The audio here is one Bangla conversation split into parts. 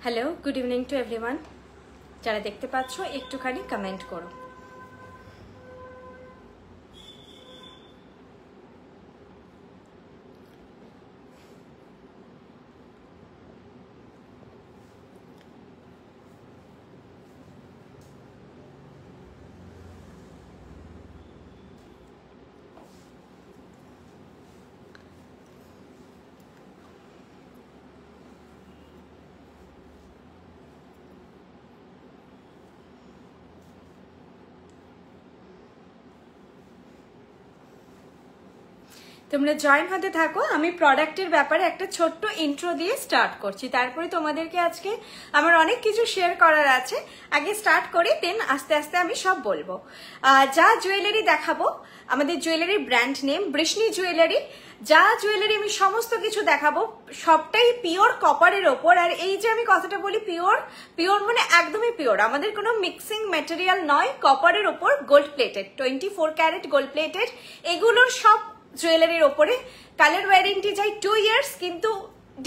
Hello, good evening to everyone. যারা দেখতে পাচ্ছ একটুখানি কমেন্ট করো। তোমরা জয়েন হতে থাকো। আমি প্রোডাক্টের ব্যাপারে একটা ছোট্ট ইন্ট্রো দিয়ে স্টার্ট করছি, তারপরে তোমাদেরকে আজকে আমার অনেক কিছু শেয়ার করার আছে। আগে স্টার্ট করি, দেন আস্তে আস্তে আমি সব বলবো। যা জুয়েলারি দেখাবো, আমাদের জুয়েলারির ব্র্যান্ড নেম বৃষ্ণি জুয়েলারি। যা জুয়েলারি আমি সমস্ত কিছু দেখাবো সবটাই পিওর কপারের ওপর। আর এই যে আমি কথাটা বলি পিওর, পিওর মানে একদমই পিওর, আমাদের কোনো মিক্সিং ম্যাটেরিয়াল নয়, কপারের ওপর gold plated, 24 carat gold plated. এগুলোর সব জুয়েলারির ওপরে কালার ওয়ারেন্টি চাই 2 ইয়ার্স, কিন্তু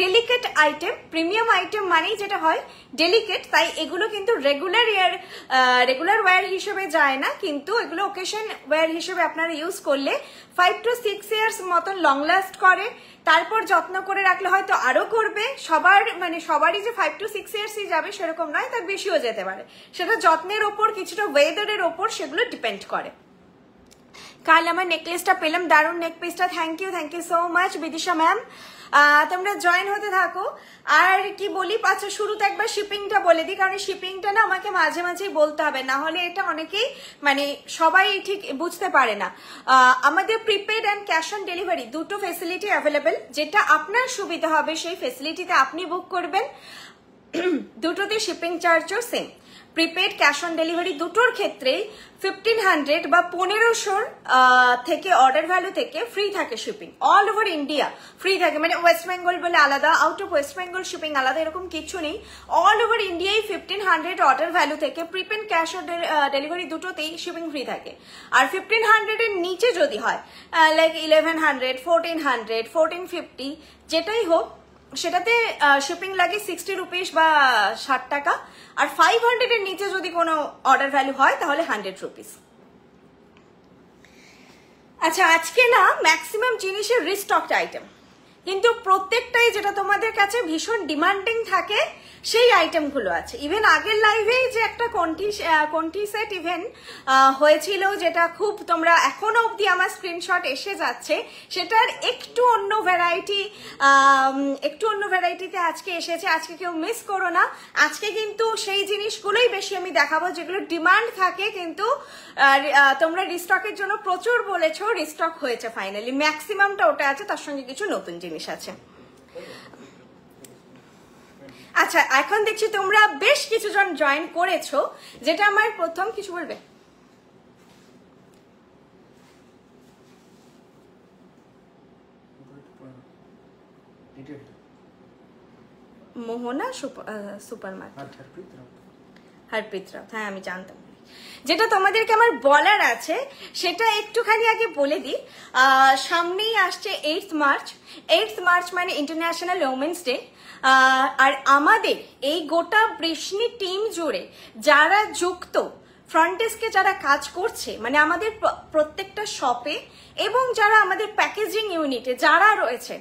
ডেলিকেট আইটেম, প্রিমিয়াম আইটেম মানেই যেটা হয় ডেলিকেট, তাই এগুলো কিন্তু রেগুলার ওয়্যার হিসেবে যায় না, কিন্তু এগুলো ওকেশন ওয়্যার হিসেবে আপনারা ইউজ করলে 5 to 6 ইয়ার্স মতন লং লাস্ট করে। তারপর যত্ন করে রাখলে হয়তো আরো করবে। সবারই যে 5 to 6 ইয়ার্সই যাবে সেরকম নয়, তার বেশিও যেতে পারে। সেটা যত্নের ওপর, কিছুটা ওয়েদারের ওপর সেগুলো ডিপেন্ড করে। কাল আমার নেকলেসটা পেলাম, দারুণ নেক পিসটা, thank you so much Bidisha ma'am. তোমরা জয়েন হতে থাকো। আর কি বলি, আচ্ছা শুরুতে একবার শিপিংটা বলে দিই, কারণ শিপিংটা না আমাকে মাঝে মাঝেই বলতে হবে, না হলে এটা অনেকেই সবাই ঠিক বুঝতে পারে না। আমাদের prepaid and cash on delivery দুটো ফেসিলিটি অ্যাভেলেবেল, যেটা আপনার সুবিধা হবে সেই ফেসিলিটিতে আপনি বুক করবেন। দুটোতে শিপিং চার্জও same. Prepaid cash on delivery দুটোর ক্ষেত্রেই 1500 বা 1500 থেকে অর্ডার ভ্যালু থেকে ফ্রি থাকে shipping, all over India free থাকে। ওয়েস্ট বেঙ্গল বলে আলাদা, out of West Bengal shipping আলাদা, এরকম কিছু নেই। অল ওভার ইন্ডিয়ায় 1500 অর্ডার ভ্যালু থেকে প্রিপেড ক্যাশ অন ডেলিভারি দুটোতেই শিপিং ফ্রি থাকে। আর 1500 এর নিচে যদি হয়, লাইক 1100, 1400, 1450 যেটাই হোক, সেটাতে শিপিং লাগে 60 রুপিস বা 60 টাকা। আর 500 এর নিচে যদি কোনো অর্ডার ভ্যালু হয় তাহলে 100 রুপিস। আচ্ছা, আজকে না ম্যাক্সিমাম জিনিসের রিস্টকড আইটেম, কিন্তু প্রত্যেকটাই যেটা তোমাদের কাছে ভীষণ ডিমান্ডিং থাকে সেই আইটেমগুলো আছে। ইভেন আগের লাইভেই যে একটা কন্টি সেট ইভেন্ট হয়েছিল, যেটা খুব তোমরা এখনো অবধি আমার স্ক্রিনশট এসে যাচ্ছে, সেটার একটু অন্য ভ্যারাইটিতে আজকে এসেছে। আজকে কেউ মিস করো না, আজকে কিন্তু সেই জিনিসগুলোই বেশি আমি দেখাবো যেগুলো ডিমান্ড থাকে, কিন্তু তোমরা রিস্টকের জন্য প্রচুর বলেছো, রিস্টক হয়েছে ফাইনালি, ম্যাক্সিমামটা ওটা আছে, তার সঙ্গে কিছু নতুন জিনিস আছে। আচ্ছা, এখন দেখছি তোমরা বেশ কিছু জন জয়েন করেছো, যেটা আমার প্রথম কিছু বলবে। মোহনা সুপার মার্কেট, হরপ্রীত রাউত, হ্যাঁ আমি জানতাম। যেটা তোমাদেরকে আমার বলার আছে সেটা একটুখানি আগে বলে দিই। সামনেই আসছে 8th মার্চ মানে ইন্টারন্যাশনাল উমেন্স ডে। আর আমাদের এই গোটা বৃষ্ণি টিম জুড়ে যারা যুক্ত, ফ্রন্ট ডেস্কে যারা কাজ করছে, আমাদের প্রত্যেকটা শপে এবং যারা আমাদের প্যাকেজিং ইউনিটে যারা রয়েছে,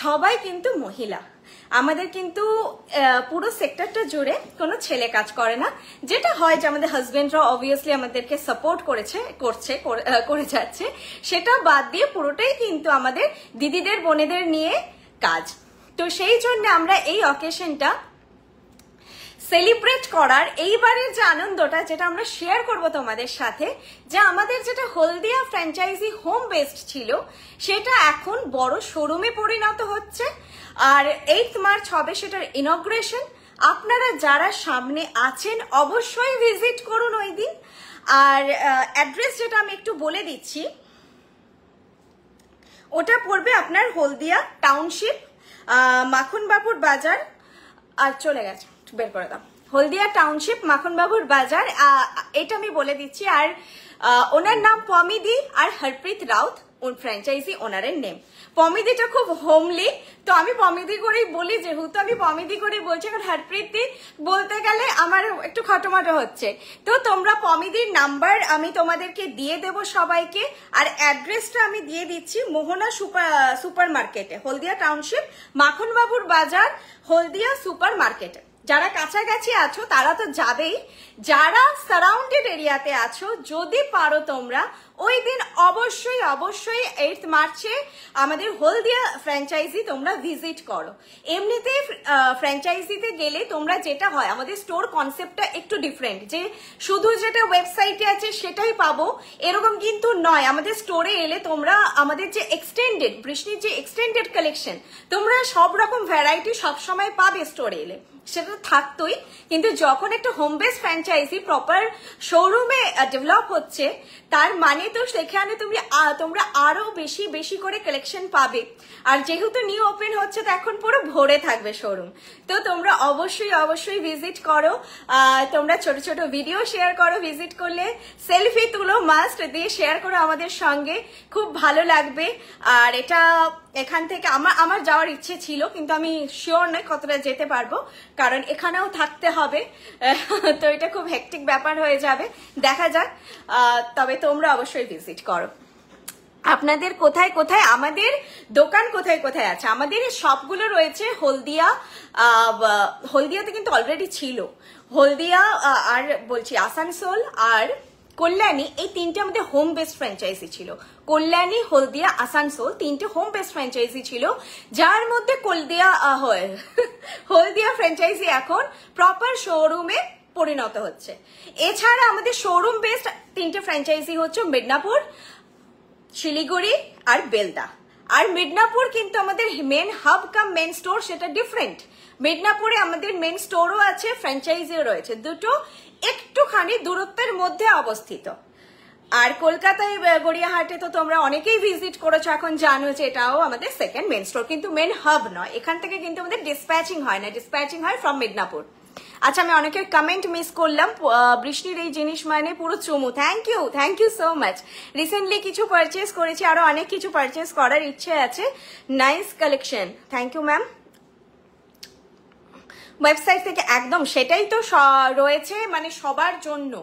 সবাই কিন্তু মহিলা। আমাদের কিন্তু পুরো সেক্টরটা জুড়ে কোনো ছেলে কাজ করে না। যেটা হয় যে আমাদের হাজবেন্ডরা অবভিয়াসলি আমাদেরকে সাপোর্ট করে যাচ্ছে, সেটা বাদ দিয়ে পুরোটাই কিন্তু আমাদের দিদিদের বোনেদের নিয়ে কাজ। তো সেই জন্য আমরা এই অকেশনটা সেলিব্রেট করার এইবারের যে আনন্দটা, যেটা আমরা শেয়ার করব তোমাদের সাথে, যে আমাদের যেটা হলদিয়া ফ্র্যাঞ্চাইজি হোম বেসড ছিল, সেটা এখন বড় শোরুমে পরিণত হচ্ছে। আর 8th মার্চ হবে সেটার ইনগ্রেশন। আপনারা যারা সামনে আছেন অবশ্যই ভিজিট করুন ওই দিন। আর অ্যাড্রেস যেটা আমি একটু বলে দিচ্ছি, ওটা পড়বে আপনার হলদিয়া টাউনশিপ, মাখনবাবুর বাজার। আর চলে গেছে, বের করে দাও, হলদিয়া টাউনশিপ মাখনবাবুর বাজার, এটা আমি বলে দিচ্ছি। আর ওনার নাম পমিদি আর হরপ্রীত রাউত, ফ্র্যাঞ্চাইজি ওনারের নেম। পমিদিটা খুব হোমলি, তো আমি পমিদি করেই বলি, যেহেতু আমি পমিদি করেই বলছি, কারণ হরপ্রীতি বলতে গেলে আমার একটু খটোমাটো হচ্ছে। তো তোমরা পমিদির নাম্বার আমি তোমাদেরকে দিয়ে দেব সবাইকে, আর অ্যাড্রেসটা আমি দিয়ে দিচ্ছি মোহনা সুপার মার্কেটে, হলদিয়া টাউনশিপ, মাখনবাবুর বাজার, হলদিয়া সুপার মার্কেটে। যারা কাছাকাছি আছো তারা তো যাবেই, যারা সারাউন্ডেড এরিয়াতে আছো যদি পারো তোমরা ওই দিন অবশ্যই 8 মার্চে আমাদের হলদিয়া ফ্র্যাঞ্চাইজি তোমরা ভিজিট করো। এমনিতে ফ্র্যাঞ্চাইজিতে গেলে তোমরা যেটা হয়, আমাদের স্টোর কনসেপ্টটা একটু ডিফারেন্ট, যে শুধু যেটা ওয়েবসাইটে আছে সেটাই পাবো এরকম কিন্তু নয়। আমাদের স্টোরে এলে তোমরা আমাদের যে এক্সটেন্ডেড বৃষ্টির যে এক্সটেন্ডেড কালেকশন তোমরা সব রকম ভ্যারাইটি সবসময় পাবে স্টোরে এলে, সেটা থাকতোই। কিন্তু যখন একটা হোম বেস ফ্র্যাঞ্চাইজি প্রপার শোরুমে ডেভেলপ হচ্ছে, তার মানে তো সেখানে তোমরা আরো বেশি বেশি করে কালেকশন পাবে। আর যেহেতু নিউ ওপেন হচ্ছে তো এখন পুরো ভরে থাকবে শোরুম, তো তোমরা অবশ্যই ভিজিট করো। তোমরা ছোট ছোট ভিডিও শেয়ার করো, ভিজিট করলে সেলফি তুলো, মাস্ট দিয়ে শেয়ার করো আমাদের সঙ্গে, খুব ভালো লাগবে। আর এটা এখান থেকে আমার যাওয়ার ইচ্ছে ছিল, কিন্তু আমি শিওর নই কতটা যেতে পারবো, কারণ এখানেও থাকতে হবে, তো এটা খুব হেক্টিক ব্যাপার হয়ে যাবে, দেখা যাক। তবে তোমরা অবশ্যই ভিজিট করো। আপনাদের কোথায় কোথায় আমাদের দোকান কোথায় কোথায় আছে, আমাদের সবগুলো রয়েছে হলদিয়াতে কিন্তু অলরেডি ছিল, হলদিয়া আর বলছি আসানসোল আর কল্যাণী, এই তিনটে আমাদের হোম বেসড ফ্র্যাঞ্চাইজি ছিল। কল্যাণী, হলদিয়া, আসানসোল তিনটে হোম বেসড ফ্র্যাঞ্চাইজি ছিল, যার মধ্যে হলদিয়া ফ্র্যাঞ্চাইজি এখন প্রপার শোরুমে পরিণত হচ্ছে। এছাড়া আমাদের শোরুম বেসড তিনটে ফ্র্যাঞ্চাইজি হচ্ছে মিদনাপুর, শিলিগুড়ি আর বেলদা। আর মিদনাপুর কিন্তু আমাদের মেন হাব কাম মেন স্টোর, সেটা ডিফারেন্ট। মিদনাপুরে আমাদের মেন স্টোরও আছে, ফ্র্যাঞ্চাইজিও রয়েছে, দুটো একটুখানি দূরত্বের মধ্যে অবস্থিত। আর কলকাতায় গড়িয়াহাটে তো তোমরা অনেকেই ভিজিট করেছো, এখন জানো যে এটাও আমাদের সেকেন্ড মেন স্টোর, কিন্তু মেন হাব নয়। এখান থেকে কিন্তু আমাদের ডিসপ্যাচিং হয় না, ডিসপ্যাচিং হয় ফ্রম মিদনাপুর। আচ্ছা, আমি অনেকের কমেন্ট মিস করলাম। বৃষ্টির এই জিনিস মানে পুরো চুমু, thank you so much. Recently কিছু পারচেস করেছি, আরো অনেক কিছু পারচেস করার ইচ্ছে আছে। Nice collection, thank you ma'am. Website থেকে একদম সেটাই তো রয়েছে, মানে সবার জন্য,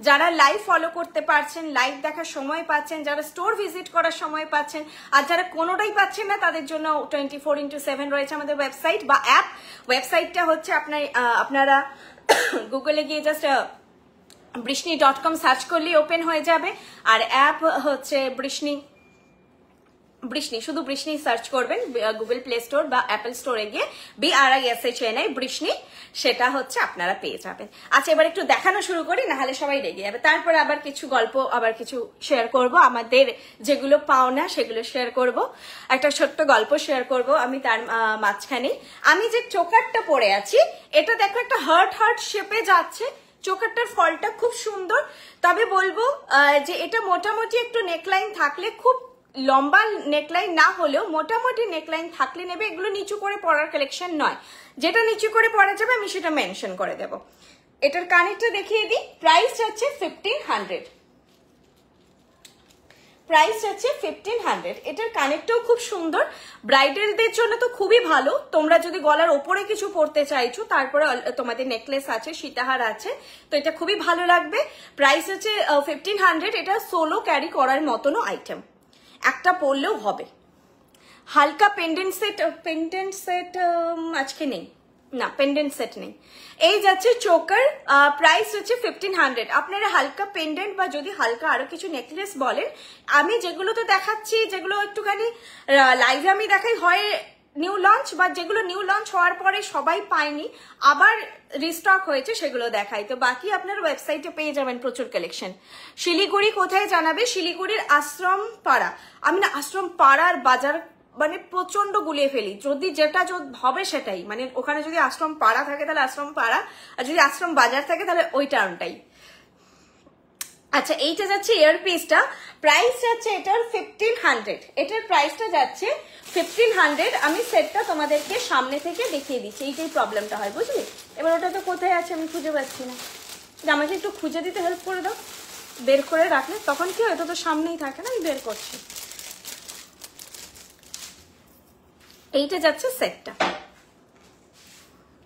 যারা লাইভ ফলো করতে পারছেন, লাইভ দেখার সময় পাচ্ছেন, যারা স্টোর ভিজিট করার সময় পাচ্ছেন, আর যারা কোনোটাই পাচ্ছেন না তাদের জন্য 24/7 রয়েছে আমাদের ওয়েবসাইট বা অ্যাপ। ওয়েবসাইটটা হচ্ছে আপনারা গুগলে গিয়ে জাস্ট বৃষ্ণি.com সার্চ করলেই ওপেন হয়ে যাবে, আর অ্যাপ হচ্ছে বৃষ্ণি, শুধু বৃষ্ণি সার্চ করবেন গুগল প্লে স্টোর বা অ্যাপল স্টোরে গিয়ে, BRISHNI বৃষ্ণি, সেটা হচ্ছে আপনারা পেয়ে যাবেন। আচ্ছা, এবার একটু দেখানো শুরু করি, নাহলে সবাই রেগে যাবে। তারপরে আবার কিছু গল্প, আবার কিছু শেয়ার করব, আমাদের যেগুলো পাওনা সেগুলো শেয়ার করব। একটা ছোট্ট গল্প শেয়ার করব আমি তার মাঝখানে। আমি যে চোকারটা পরে আছি, এটা দেখো একটা হার্ট শেপে যাচ্ছে, চোকারটার ফলটা খুব সুন্দর। তবে বলবো যে এটা মোটামুটি একটু নেকলাইন থাকলে, খুব লম্বা নেকলাইন না হলেও মোটামুটি নেকলাইন থাকলে নেবে। এগুলো নিচু করে পরার কালেকশন নয়, যেটা নিচু করে পরা যাবে আমি সেটা মেনশন করে দেব। এটার কানেরটা দেখিয়ে দিই, প্রাইস হচ্ছে 1500, প্রাইস হচ্ছে 1500। এটার কানেরটাও খুব সুন্দর, ব্রাইডালদের জন্য তো খুবই ভালো। তোমরা যদি গলার ওপরে কিছু পরতে চাইছো, তারপরে তোমাদের নেকলেস আছে, সীতাহার আছে, তো এটা খুবই ভালো লাগবে। প্রাইস হচ্ছে 1500। এটা সোলো ক্যারি করার মতনও আইটেম, একটা পরলেও হবে। হালকা পেন্ডেন্ট সেট আজকে নেই, না পেন্ডেন্ট সেট নেই। এই যাচ্ছে চোকার, প্রাইস হচ্ছে 1500। আপনারা হালকা পেন্ডেন্ট বা যদি হালকা আরো কিছু নেকলেস বলেন, আমি যেগুলো তো দেখাচ্ছি, যেগুলো একটুখানি লাইভে আমি দেখাই, হয় নিউ লঞ্চ, বা যেগুলো নিউ লঞ্চ হওয়ার পরে সবাই পায়নি, আবার রিস্টক হয়েছে, সেগুলো দেখাই। তো বাকি আপনার ওয়েবসাইটে পেয়ে যাবেন প্রচুর কালেকশন। শিলিগুড়ি কোথায় জানাবে? শিলিগুড়ির আশ্রম পাড়া। আমি না আশ্রম পাড়ার বাজার মানে প্রচন্ড গুলিয়ে ফেলি, যদি যেটা হবে সেটাই, মানে ওখানে যদি আশ্রম পাড়া থাকে তাহলে আশ্রম পাড়া, আর যদি আশ্রম বাজার থাকে তাহলে ওই টার্মটাই। আচ্ছা, এইটা যাচ্ছে ইয়ারপিসটা, প্রাইস যাচ্ছে এটার 1500। এটার প্রাইসটা যাচ্ছে 1500। আমি সেটটা তোমাদেরকে সামনে থেকে দেখিয়ে দিচ্ছি, এইটাই প্রবলেমটা হয়, বুঝলি? এবার ওটা তো কোথায় আছে আমি খুঁজে পাচ্ছি না, আমাকে একটু খুঁজে দিতে হেল্প করে দাও, বের করে রাখলে তখন কি হয়, এটা তো সামনেই থাকে না, আমি বের করছি। এইটা যাচ্ছে সেটটা।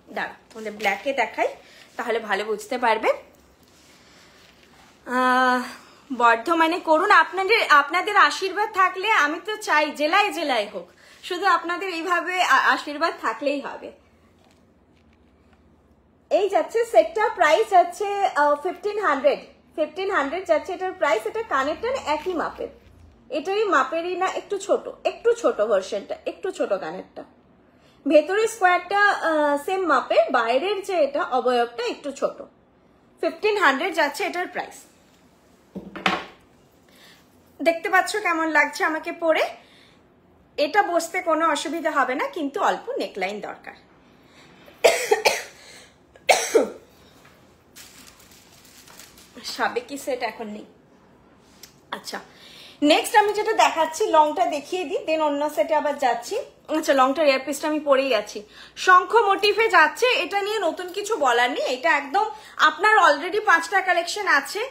দাঁড়া তোমাদের ব্ল্যাকে দেখাই, তাহলে ভালো বুঝতে পারবে। বর্ধমানে করুন, আপনাদের আশীর্বাদ থাকলে, আমি তো চাই জেলায় জেলায় হোক, শুধু আপনাদের এইভাবে আশীর্বাদ থাকলেই হবে। এই যাচ্ছে সেটটা, প্রাইস যাচ্ছে 1500 যাচ্ছে এটার প্রাইস। এটা কানেরটা একই মাপের, এটারই মাপেরই না, একটু ছোট ভার্সনটা, একটু ছোট কানেরটা। ভেতরের স্কোয়ারটা সেম মাপের, বাইরের যে এটা অবয়বটা একটু ছোট। 1500 যাচ্ছে এটার প্রাইস। দেখতে পাচ্ছ কেমন লাগছে আমাকে পরে? এটা বসতে কোনো অসুবিধা হবে না, কিন্তু অল্প নেকলাইন দরকার। সাবেকি সেট এখন নেই। আচ্ছা, নেক্সট আমি যেটা দেখাচ্ছি, লংটা দেখিয়ে দিই, দেন অন্য সেটে আবার যাচ্ছি। আচ্ছা, লংটার এয়ারপিসটা আমি পরেই আছি। শঙ্খ মোটিফে যাচ্ছে, এটা নিয়ে নতুন কিছু বলার নেই। এটা একদম আপনার অলরেডি 5টা কালেকশন আছে,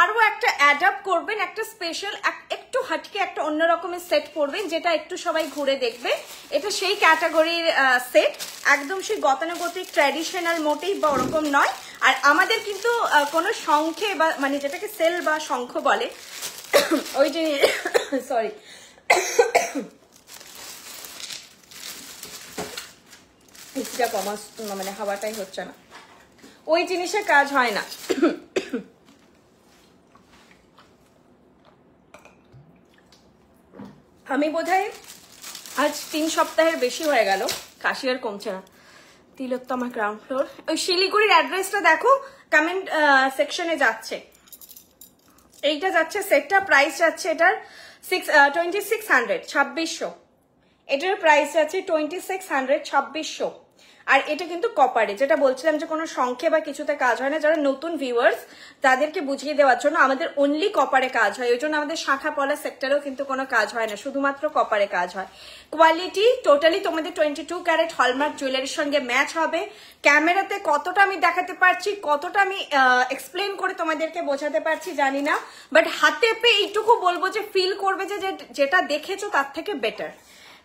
আরো একটা অ্যাড আপ করবেন, একটা স্পেশাল একটু হাটকে একটা অন্য রকমের সেট পরবেন, যেটা একটু সবাই ঘুরে দেখবে। এটা সেই ক্যাটাগরির সেট, একদম সেই গতানুগতিক ট্র্যাডিশনাল মোটেই বা ওরকম নয়। আর আমাদের কিন্তু কোনো শঙ্খে বা মানে যেটাকে সেল বা শঙ্খ বলে, ওই যে সরি মানে হাওয়াটাই হচ্ছে না, ওই জিনিসের কাজ হয় না। আমি বোধহয় আজ 3 সপ্তাহের বেশি হয়ে গেল, কাশি আর কমছে না। তিলোত্তমা গ্রাউন্ড ফ্লোর, ওই শিলিগুড়ির অ্যাড্রেসটা দেখো, কমেন্ট সেকশনে যাচ্ছে। এইটা যাচ্ছে সেটটা, প্রাইস যাচ্ছে এটার 2600, 2600। এটার প্রাইস যাচ্ছে 2600, 2600। আর এটা কিন্তু কপারে, যেটা বলছিলাম যে কোনো সংখ্যে বা কিছুতে কাজ হয় না। যারা নতুন ভিউয়ার্স তাদেরকে বুঝিয়ে দেওয়ার জন্য, আমাদের অনলি কপারে কাজ হয়, ওই জন্য আমাদের শাখা পলা সেক্টরেও কিন্তু কোনো কাজ হয় না, শুধুমাত্র কপারে কাজ হয়। কোয়ালিটি টোটালি তোমাদের 22 ক্যারেট হলমার্ক জুয়েলারির সঙ্গে ম্যাচ হবে। ক্যামেরাতে কতটা আমি দেখাতে পারছি, কতটা আমি এক্সপ্লেন করে তোমাদেরকে বোঝাতে পারছি জানি না, বাট হাতে পেয়ে এইটুকু বলবো যে ফিল করবে যে যেটা দেখেছো তার থেকে বেটার।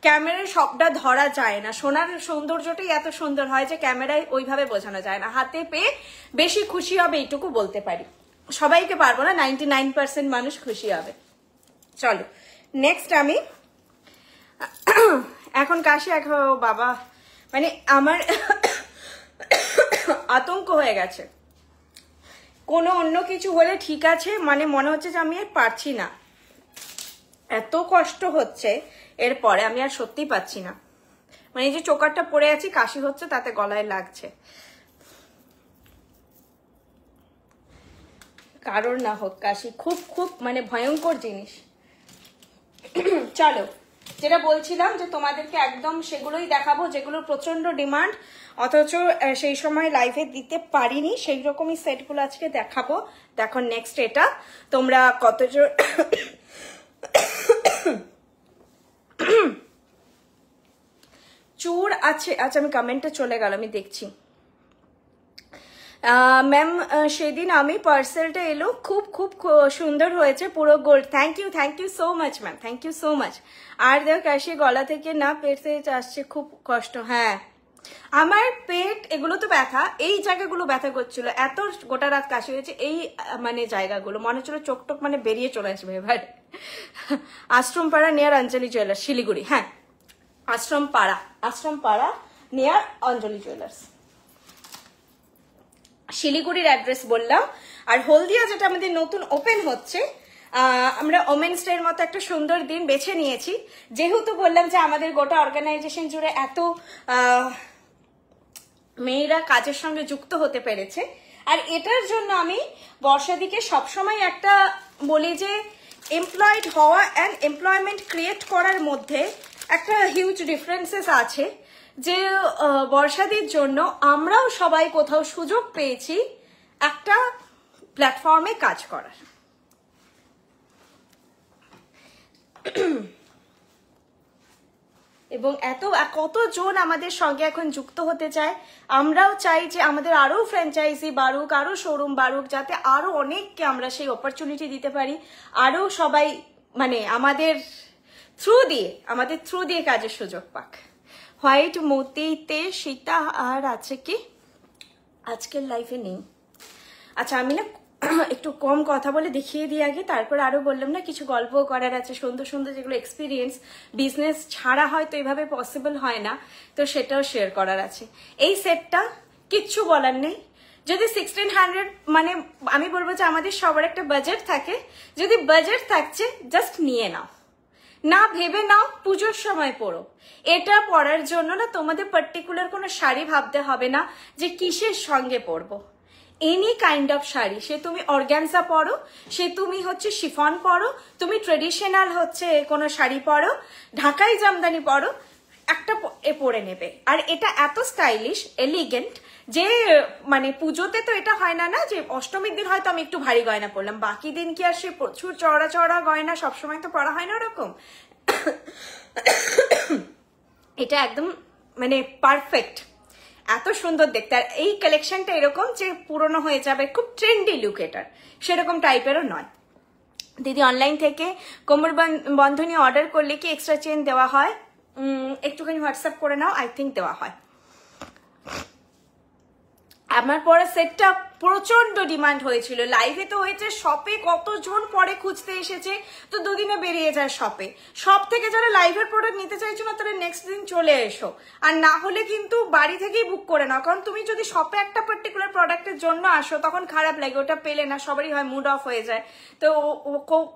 ক্যামেরায় সবটা ধরা যায় না, সোনার সৌন্দর্যটাই এত সুন্দর হয় যে ক্যামেরায় ওইভাবে বোঝানো যায় না। হাতে পেয়ে বেশি খুশি হবে এইটুকু বলতে পারি, সবাইকে পারবো না, 99% মানুষ খুশি হবে। চলো নেক্সট, আমি এখন কাশি বাবা, মানে আমার আতঙ্ক হয়ে গেছে। কোনো অন্য কিছু হলে ঠিক আছে, মানে মনে হচ্ছে যে আমি আর পারছি না, এত কষ্ট হচ্ছে এরপরে, আমি আর সত্যি পাচ্ছি না। মানে এই যে চোকারটা পরে আছি, কাশি হচ্ছে, তাতে গলায় লাগছে। কারোর না হোক কাশি, খুব খুব মানে ভয়ঙ্কর জিনিস। চলো, যেটা বলছিলাম যে তোমাদেরকে একদম সেগুলোই দেখাবো যেগুলোর প্রচন্ড ডিমান্ড, অথচ সেই সময় লাইভে দিতে পারিনি, সেই রকমই সেটগুলো আজকে দেখাবো। দেখো নেক্সট, এটা তোমরা কতজন চুর আছে। আচ্ছা, আমি কমেন্টে চলে গেল, আমি দেখছি। ম্যাম সেদিন আমি পার্সেলটা এলো, খুব খুব সুন্দর হয়েছে, পুরো gold. Thank you so much ma'am, thank you so much. আর দেখ কাশি, গলা থেকে না পেটে আসছে, খুব কষ্ট। হ্যাঁ, আমার পেট এগুলো তো ব্যথা, এই জায়গাগুলো ব্যথা করছিল, এত গোটা রাত কাশি হয়েছে, এই মানে জায়গাগুলো মনে হচ্ছিল চোখ টোক মানে বেরিয়ে চলে আসবে এবার। আশ্রম পাড়া নিয়ার অঞ্জলি জুয়েলার্স, শিলিগুড়ি। হ্যাঁ, আশ্রম পাড়া নিয়ার অঞ্জলি জুয়েলার্স, শিলিগুড়ির অ্যাড্রেস বললাম। আর হলদিয়া যেটা আমাদের নতুন ওপেন হচ্ছে, আমরা ওমেন্স ডে এর মতো একটা সুন্দর দিন বেছে নিয়েছি, যেহেতু বললাম যে আমাদের গোটা অর্গানাইজেশন জুড়ে এত মেয়েরা কাজের সঙ্গে যুক্ত হতে পেরেছে। আর এটার জন্য আমি বর্ষাদিকে সবসময় একটা বলি যে এমপ্লয়েড হওয়া অ্যান্ড এমপ্লয়মেন্ট ক্রিয়েট করার মধ্যে একটা হিউজ ডিফারেন্সেস আছে, যে বর্ষাদির জন্য আমরাও সবাই কোথাও সুযোগ পেয়েছি একটা প্ল্যাটফর্মে কাজ করার। এবং কতজন আমাদের সঙ্গে এখন যুক্ত হতে চায়। আমরাও চাই যে আমাদের আরো ফ্র্যাঞ্চাইজি বাড়ুক, আরো শোরুম বাড়ুক, যাতে আরো অনেককে আমরা সেই অপরচুনিটি দিতে পারি, আরো সবাই মানে আমাদের থ্রু দিয়ে কাজের সুযোগ পাক। হোয়াইট মতিতে সীতা আর আছে কি আজকের লাইফে নেই। আচ্ছা আমি না একটু কম কথা বলে দেখিয়ে দিই আগে, তারপর আরো বললাম না কিছু গল্প করার আছে সুন্দর সুন্দর, যেগুলো এক্সপিরিয়েন্স বিজনেস ছাড়া হয়তো এভাবে পসিবল হয় না, তো সেটাও শেয়ার করার আছে। এই সেটটা কিচ্ছু বলার নেই, যদি 1600 মানে আমি বলবো যে আমাদের সবার একটা বাজেট থাকে, যদি বাজেট থাকছে জাস্ট নিয়ে নাও, না ভেবে নাও, পুজোর সময় পরো। এটা পরার জন্য না তোমাদের পার্টিকুলার কোনো শাড়ি ভাবতে হবে না যে কিসের সঙ্গে পরবো। এনি কাইন্ড অফ শাড়ি, সে তুমি অর্গানজা পরো, সে তুমি হচ্ছে শিফন পরো, তুমি ট্রেডিশনাল হচ্ছে কোনো শাড়ি পরো, ঢাকাই জামদানি পরো, একটা পরে নেবে। আর এটা এত স্টাইলিশ এলিগেন্ট যে মানে পুজোতে তো এটা হয় না, না যে অষ্টমীর দিন হয়তো আমি একটু ভারী গয়না পরলাম, বাকি দিন কি আর সে প্রচুর চড়া চড়া গয়না সবসময় তো পরা হয় না ওরকম। এটা একদম মানে পারফেক্ট, এত সুন্দর দেখতে। আর এই কালেকশনটা এরকম যে পুরনো হয়ে যাবে, খুব ট্রেন্ডি লুক এটার, সেরকম টাইপেরও নয়। দিদি অনলাইন থেকে কোমর বন্ধনী অর্ডার করলে কি এক্সট্রা চেন দেওয়া হয়? একটুখানি হোয়াটসঅ্যাপ করে নাও, আই থিঙ্ক দেওয়া হয়। আমার পরে সেটটা প্রচন্ড ডিমান্ড হয়েছিল, লাইভে তো হয়েছে, শপে কতজন পরে খুঁজতে এসেছে, তো দুদিনে বেরিয়ে যায় শপে। শপ থেকে যারা লাইভের প্রোডাক্ট নিতে চাইছো না তারা নেক্সট দিন চলে এসো, আর না হলে কিন্তু বাড়ি থেকেই বুক করে নাও। কারণ তুমি যদি শপে একটা পার্টিকুলার প্রোডাক্টের জন্য আসো তখন খারাপ লাগে, ওটা পেলে না সবারই হয় মুড অফ হয়ে যায়। তো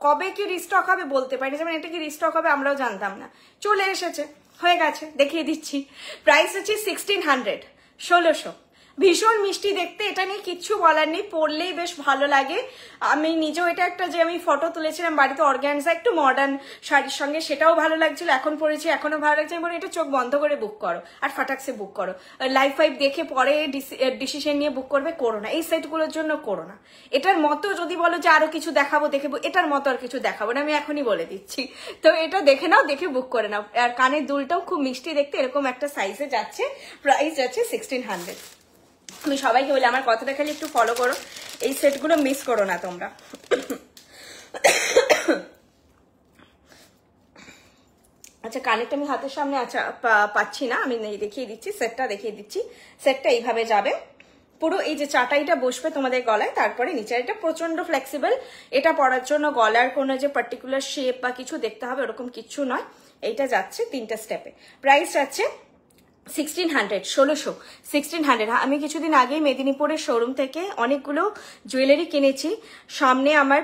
কবে কি রিস্টক হবে বলতে পারি, যেমন এটা কি রিস্টক হবে আমরাও জানতাম না, চলে এসেছে, হয়ে গেছে, দেখিয়ে দিচ্ছি। প্রাইস হচ্ছে 1600, 1600। ভীষণ মিষ্টি দেখতে, এটা নিয়ে কিচ্ছু বলার নেই, পরলেই বেশ ভালো লাগে। আমি নিজেও এটা একটা যে আমি ফটো তুলেছিলাম বাড়িতে অর্গানজা একটু মডার্ন শাড়ির সঙ্গে, সেটাও ভালো লাগছিল, এখন পরেছি এখনো ভালো লাগছে। আমি বলি এটা চোখ বন্ধ করে বুক করো আর ফাটাক্সে বুক করো, লাইভ ফাইভ দেখে পরে ডিসিশন নিয়ে বুক করবে, করো না, এই সাইটগুলোর জন্য করো না। এটার মতো যদি বলো যে আরো কিছু দেখাবো দেখে, এটার মতো আর কিছু দেখাবো না, আমি এখনই বলে দিচ্ছি। তো এটা দেখে নাও, দেখে বুক করে নাও। আর কানের দুলটাও খুব মিষ্টি দেখতে, এরকম একটা সাইজে যাচ্ছে, প্রাইস যাচ্ছে 1600। আমি সবাইকে বলি আমার কথাটা খালি একটু ফলো করো, এই সেটগুলো মিস করো না তোমরা। আচ্ছা কানেরটা আমি হাতের সামনে আচ্ছা পাচ্ছি না, আমি দেখিয়ে দিচ্ছি, সেটটা দেখিয়ে দিচ্ছি। সেটটা এইভাবে যাবে, পুরো এই যে চাটাইটা বসবে তোমাদের গলায়, তারপরে নিচে এটা প্রচন্ড ফ্লেক্সিবল। এটা পরার জন্য গলার কোনো যে পার্টিকুলার শেপ বা কিছু দেখতে হবে ওরকম কিছু নয়। এইটা যাচ্ছে 3টা স্টেপে, প্রাইস যাচ্ছে 1600, 1600। আমি কিছুদিন আগেই মেদিনীপুরের শোরুম থেকে অনেকগুলো জুয়েলারি কিনেছি, সামনে আমার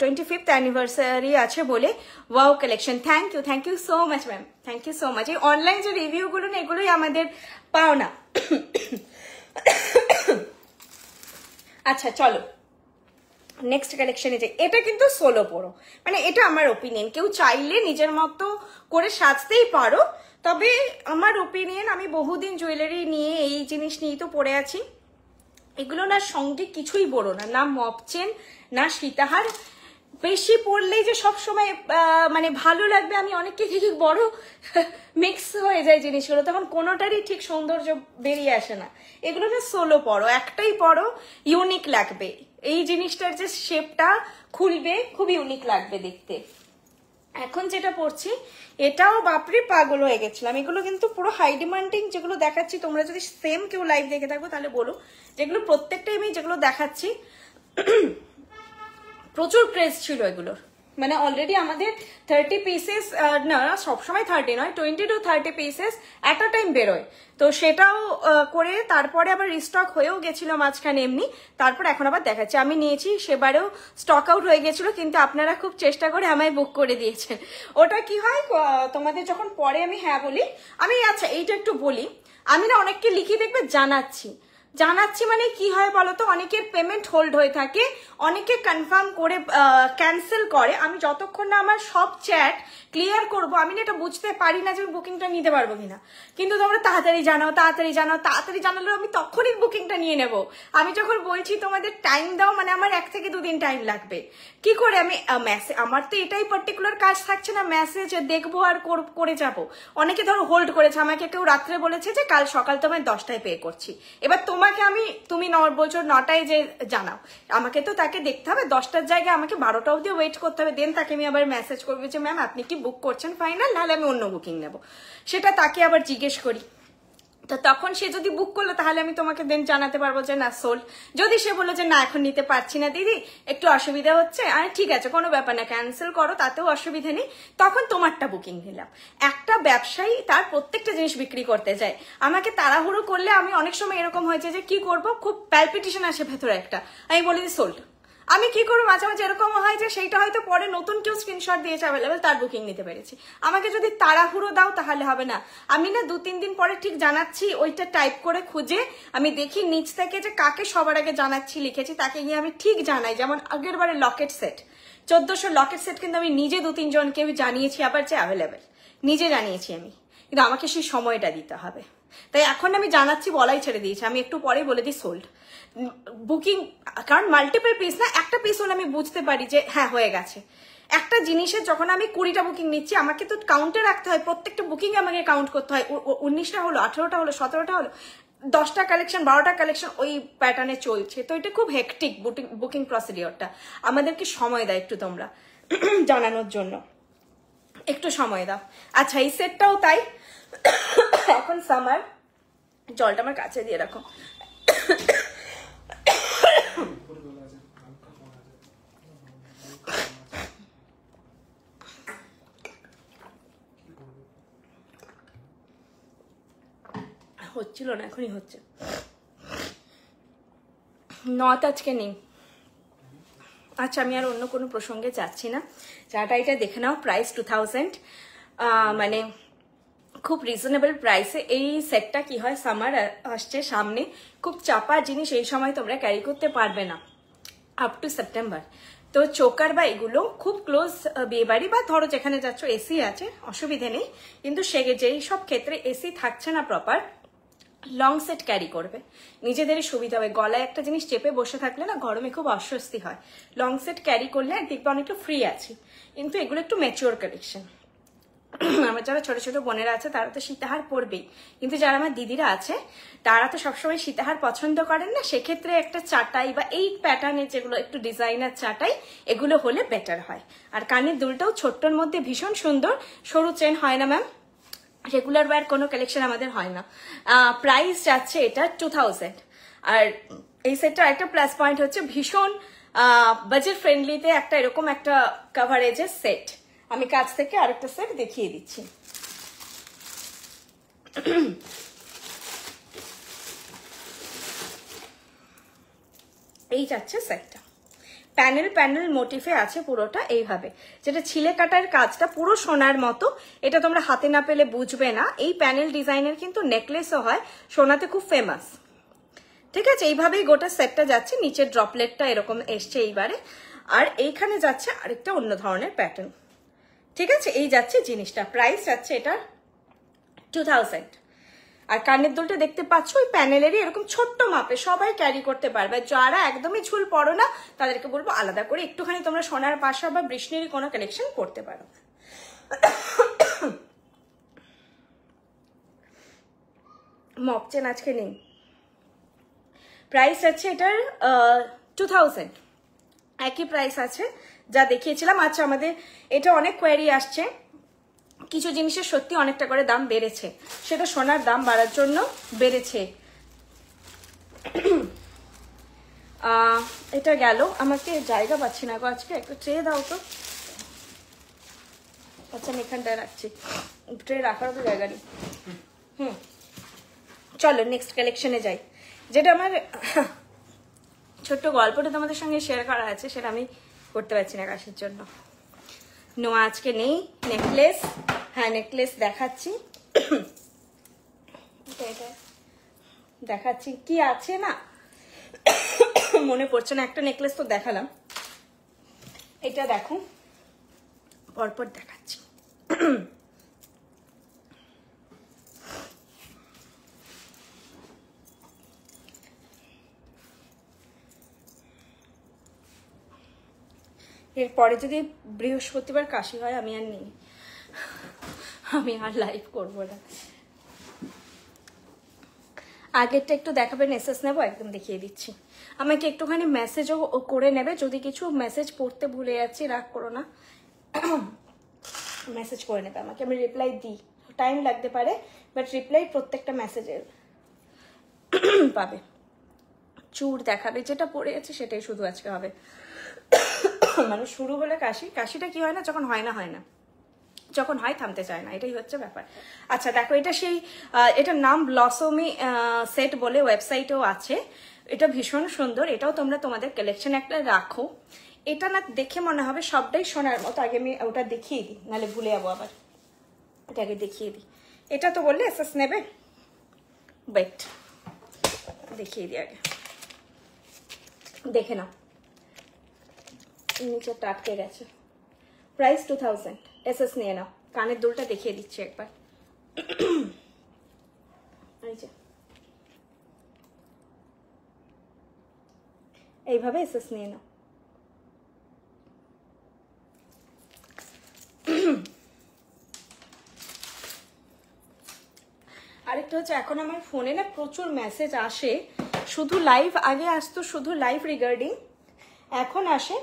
25th অ্যানিভার্সারি আছে বলে। Wow collection, thank you so much ma'am, thank you so much. এই অনলাইন যে রিভিউগুলো না এগুলোই আমাদের পাওনা। আচ্ছা চলো নেক্সট কালেকশনে যাই। এটা কিন্তু সোলো পরো, মানে এটা আমার ওপিনিয়ন, কেউ চাইলে নিজের মতো করে সাজতেই পারো, তবে আমার ওপিনিয়ন, আমি বহুদিন জুয়েলারি নিয়ে এই জিনিস নিয়েই তো পরে আছি, এগুলো না সঙ্গে কিছুই পরো না, না মপ চেন না সীতাহার, বেশি পরলেই যে সবসময় মানে ভালো লাগবে, আমি অনেককে দেখি বড় মিক্স হয়ে যায় জিনিসগুলো, তখন কোনোটারই ঠিক সৌন্দর্য বেরিয়ে আসে না। এগুলো না সোলো পরো, একটাই পরো, ইউনিক লাগবে, এই জিনিসটার যে শেপটা খুলবে খুব ইউনিক লাগবে দেখতে। এখন যেটা পড়ছি এটাও বাপরে পাগল হয়ে গেছিলাম, এগুলো কিন্তু পুরো হাই ডিমান্ডিং যেগুলো দেখাচ্ছি, তোমরা যদি সেম কেউ লাইভ দেখে থাকো তাহলে বলো, যেগুলো প্রত্যেকটাই আমি যেগুলো দেখাচ্ছি প্রচুর ক্রেজ ছিল এগুলোর, মানে অলরেডি আমাদের 30 পিসেস না, সবসময় 30 নয়, 20 to 30 pieces at a time বেরোয়, তো সেটাও করে তারপরে আবার রিস্টক হয়েও গেছিল মাঝখানে এমনি, তারপর এখন আবার দেখাচ্ছি। আমি নিয়েছি, সেবারেও স্টক আউট হয়ে গেছিল, কিন্তু আপনারা খুব চেষ্টা করে আমায় বুক করে দিয়েছেন। ওটা কি হয় তোমাদের যখন পরে আমি হ্যাঁ বলি, আমি আচ্ছা এইটা একটু বলি, আমি না অনেককে লিখি দেখবে জানাচ্ছি মানে কি হয় বলতো, অনেকের পেমেন্ট হোল্ড হয়ে থাকে, অনেকে কনফার্ম করে ক্যান্সেল করে, আমি যতক্ষণ না আমার সব চ্যাট ক্লিয়ার করবো আমি না এটা বুঝতে পারি না যে আমি বুকিংটা নিতে পারবো কিনা। কিন্তু তোমরা তাড়াতাড়ি জানালে আমি তখনই বুকিংটা নিয়ে নেব। আমি যখন বলছি তোমাদের টাইম দাও, মানে আমার 1 থেকে 2 দিন টাইম লাগবে, কি করে আমি মেসেজ, আমার তো এটাই পার্টিকুলার কাজ থাকছে না, মেসেজ দেখবো আর করে যাব। অনেকে ধরো হোল্ড করেছে, আমাকে কেউ রাত্রে বলেছে যে কাল সকাল তোমায় 10টায় পে করছি, এবার তোমার তোমাকে আমি তুমি বলছো 9টায় যে জানাও, আমাকে তো তাকে দেখতে হবে 10টার জায়গায় আমাকে 12টা অবধি ওয়েট করতে হবে। দেন তাকে আমি আবার মেসেজ করবো যে ম্যাম আপনি কি বুক করছেন ফাইনাল, নাহলে আমি অন্য বুকিং নেব, সেটা তাকে আবার জিজ্ঞেস করি। তো তখন সে যদি বুক করলো তাহলে আমি তোমাকে দেন জানাতে পারবো যে না সোল্ড। যদি সে বললো যে না এখন নিতে পারছি না দিদি, একটু অসুবিধা হচ্ছে, আর ঠিক আছে কোনো ব্যাপার না, ক্যান্সেল করো, তাতেও অসুবিধা নেই, তখন তোমারটা বুকিং নিলাম। একটা ব্যবসায়ী তার প্রত্যেকটা জিনিস বিক্রি করতে যায়, আমাকে তাড়াহুড়ো করলে আমি অনেক সময় এরকম হয়েছে যে কি করব, খুব প্যালপিটেশন আসে ভেতরে একটা, আমি বলি যে সোল্ড। আমি কি করবো, মাঝে মাঝে এরকম হয় যে সেইটা হয়তো পরে নতুন কেউ স্ক্রিনশট দিয়েছে অ্যাভেলেবেল, তার বুকিং নিতে পেরেছি। আমাকে যদি তাড়াহুড়ো দাও তাহলে হবে না। আমি না 2-3 দিন পরে ঠিক জানাচ্ছি, ওইটা টাইপ করে খুঁজে আমি দেখি নিচ থেকে যে কাকে সবার আগে জানাচ্ছি লিখেছি, তাকে গিয়ে আমি ঠিক জানাই। যেমন আগের বারে লকেট সেট 1400 লকেট সেট কিন্তু আমি নিজে 2-3 জনকে জানিয়েছি, আবার যে অ্যাভেলেবেল নিজে জানিয়েছি আমি, কিন্তু আমাকে সেই সময়টা দিতে হবে। তাই এখন আমি জানাচ্ছি, বলাই ছেড়ে দিয়েছি, আমি একটু পরেই বলে দিই সোল্ড বুকিং। কারণ মাল্টিপল পিস না, একটা পিস হলে আমি বুঝতে পারি যে হ্যাঁ হয়ে গেছে। একটা জিনিসের যখন আমি 20টা বুকিং নিচ্ছি, আমাকে তো কাউন্টে রাখতে হয়, প্রত্যেকটা বুকিং আমাকে কাউন্ট করতে হয়। 19টা হলো, 18টা হলো, 17টা হলো, 10টা কালেকশন, 12টা কালেকশন, ওই প্যাটার্নে চলছে। তো এটা খুব হেকটিক বুকিং প্রসিডিওরটা, আমাদেরকে সময় দেয় একটু তোমরা জানানোর জন্য, একটু সময় দাও। আচ্ছা এই সেটটাও তাই, এখন সামার, জলটা আমার কাছে দিয়ে রাখো। হচ্ছিল না, এখনই হচ্ছে। নথ আজকে নেই। আচ্ছা আমি আর অন্য কোনো প্রসঙ্গে যাচ্ছি না, চাটা এটা দেখে নাও। প্রাইস 2000, মানে খুব রিজনেবল প্রাইসে। এই সেটটা কি হয়, সামার আসছে সামনে, খুব চাপা জিনিস এই সময় তোমরা ক্যারি করতে পারবে না আপ টু সেপ্টেম্বর। তো চোকার বা এগুলো খুব ক্লোজ বিয়ে বাড়ি বা ধরো যেখানে যাচ্ছ এসি আছে, অসুবিধে নেই, কিন্তু সে যেই সব ক্ষেত্রে এসি থাকছে না প্রপার, লং সেট ক্যারি করবে, নিজেদেরই সুবিধা হবে। গলায় একটা জিনিস চেপে বসে থাকলে না গরমে খুব অস্বস্তি হয়, লং সেট ক্যারি করলে দেখবে অনেকটা ফ্রি আছি। কিন্তু এগুলো একটু ম্যাচিওর কালেকশন। আমার যারা ছোট ছোট বোনেরা আছে তারা তো সীতাহার পরবেই, কিন্তু যারা আমার দিদিরা আছে তারা তো সবসময় সীতাহার পছন্দ করেন না, সেক্ষেত্রে একটা চাটাই বা এই প্যাটার্নের যেগুলো একটু ডিজাইনার চাটাই, এগুলো হলে বেটার হয়। আর কানের দুলটাও ছোট্টর মধ্যে ভীষণ সুন্দর, সরু চেন হয় না ম্যাম, রেগুলার ওয়্যার কোনো কালেকশন আমাদের হয় না। প্রাইস যাচ্ছে এটা 2000। আর এই সেটটা একটা প্লাস পয়েন্ট হচ্ছে ভীষণ বাজেট ফ্রেন্ডলিতে একটা এরকম একটা কভারেজের সেট। আমি কাছ থেকে আরেকটা সেট দেখিয়ে দিচ্ছি। এই যাচ্ছে সেটটা, প্যানেল প্যানেল মোটিফে আছে পুরোটা এইভাবে, যেটা ছিলে কাটার কাজটা পুরো সোনার মতো। এটা তোমরা হাতে না পেলে বুঝবে না। এই প্যানেল ডিজাইনের কিন্তু নেকলেসও হয়, সোনাতে খুব ফেমাস। ঠিক আছে, এইভাবেই গোটা সেটটা যাচ্ছে। নিচের ড্রপলেটটা এরকম এসছে এইবারে, আর এইখানে যাচ্ছে আরেকটা অন্য ধরনের প্যাটার্ন। ঠিক আছে, এই যাচ্ছে জিনিসটা। প্রাইস যাচ্ছে এটা 2000। আর কানের দুলটা দেখতে পাচ্ছ ওই প্যানেলেরই এরকম ছোট্ট মাপে, সবাই ক্যারি করতে পারবে। যারা একদমই ঝুল পড়ো না তাদেরকে বলবো আলাদা করে একটুখানি তোমরা সোনার পাশা বা বৃষ্ণির কোনো কালেকশন করতে পারো। মক চেন আজকে নেই। প্রাইস আছে এটার 2000, একই প্রাইস আছে যা দেখিয়েছিলাম। আচ্ছা আমাদের এটা অনেক কোয়ারি আসছে, কিছু জিনিসের সত্যি অনেকটা করে দাম বেড়েছে, সেটা সোনার দাম বাড়ার জন্য বেড়েছে। এটা গেল, আমাকে জায়গা পাচ্ছি না গো আজকে, একটু ট্রে দাও তো। আচ্ছা আমি এখানটায় রাখছি, ট্রে রাখারও তো জায়গা নেই। চলো নেক্সট কালেকশনে যাই। যেটা আমার ছোট্ট গল্পটা তোমাদের সঙ্গে শেয়ার করা আছে, সেটা আমি করতে পারছি না কাশের জন্য। নোয়া আজকে নেই। নেকলেস, হ্যাঁ নেকলেস দেখাচ্ছি, দেখাচ্ছি কি আছে না মনে পড়ছে না। একটা নেকলেস তো দেখালাম, এটা দেখো পরপর দেখাচ্ছি। এরপরে যদি বৃহস্পতিবার কাশি হয় আমি আর নেই, আমি আর লাইভ করবো না। আগেরটা একটু দেখাবেন, এসএস নেবো, একদম দেখিয়ে দিচ্ছি। আমাকে একটুখানি মেসেজও করে নেবে, যদি কিছু মেসেজ পড়তে ভুলে যাচ্ছি রাগ করো না, মেসেজ করে নেবে আমাকে, আমি রিপ্লাই দিই, টাইম লাগতে পারে বাট রিপ্লাই প্রত্যেকটা মেসেজের পাবে। চুর দেখাবে, যেটা পড়ে আছে সেটাই শুধু আজকে হবে। মানে শুরু হলে কাশি, কাশিটা কি হয় না, যখন হয় না হয় না, যখন হয় থামতে চায় না, এটাই হচ্ছে ব্যাপার। আচ্ছা দেখো, এটা সেই এটার নাম ব্লসমি সেট বলে, ওয়েবসাইটেও আছে। এটা ভীষণ সুন্দর, এটাও তোমরা তোমাদের কালেকশন একটা রাখো। এটা না দেখে মনে হবে সবটাই সোনার মতো। আগে আমি ওটা দেখিয়ে দিই, নাহলে ভুলে যাবো আবার, এটা আগে দেখিয়ে দিই। এটা তো বললে এসএস নেবে, ওয়েট দেখিয়ে দিই আগে, দেখে নাও। নিচেরটা আটকে গেছে। প্রাইস 2000, এসএস নিয়ে নাও। কানের দুলটা দেখিয়ে দিচ্ছি একবার, এইভাবে এসএস নিয়ে নাও। আরেকটা হচ্ছে, এখন আমার ফোনে না প্রচুর মেসেজ আসে, শুধু লাইভ, আগে আসতো শুধু লাইভ রিগার্ডিং, এখন আসে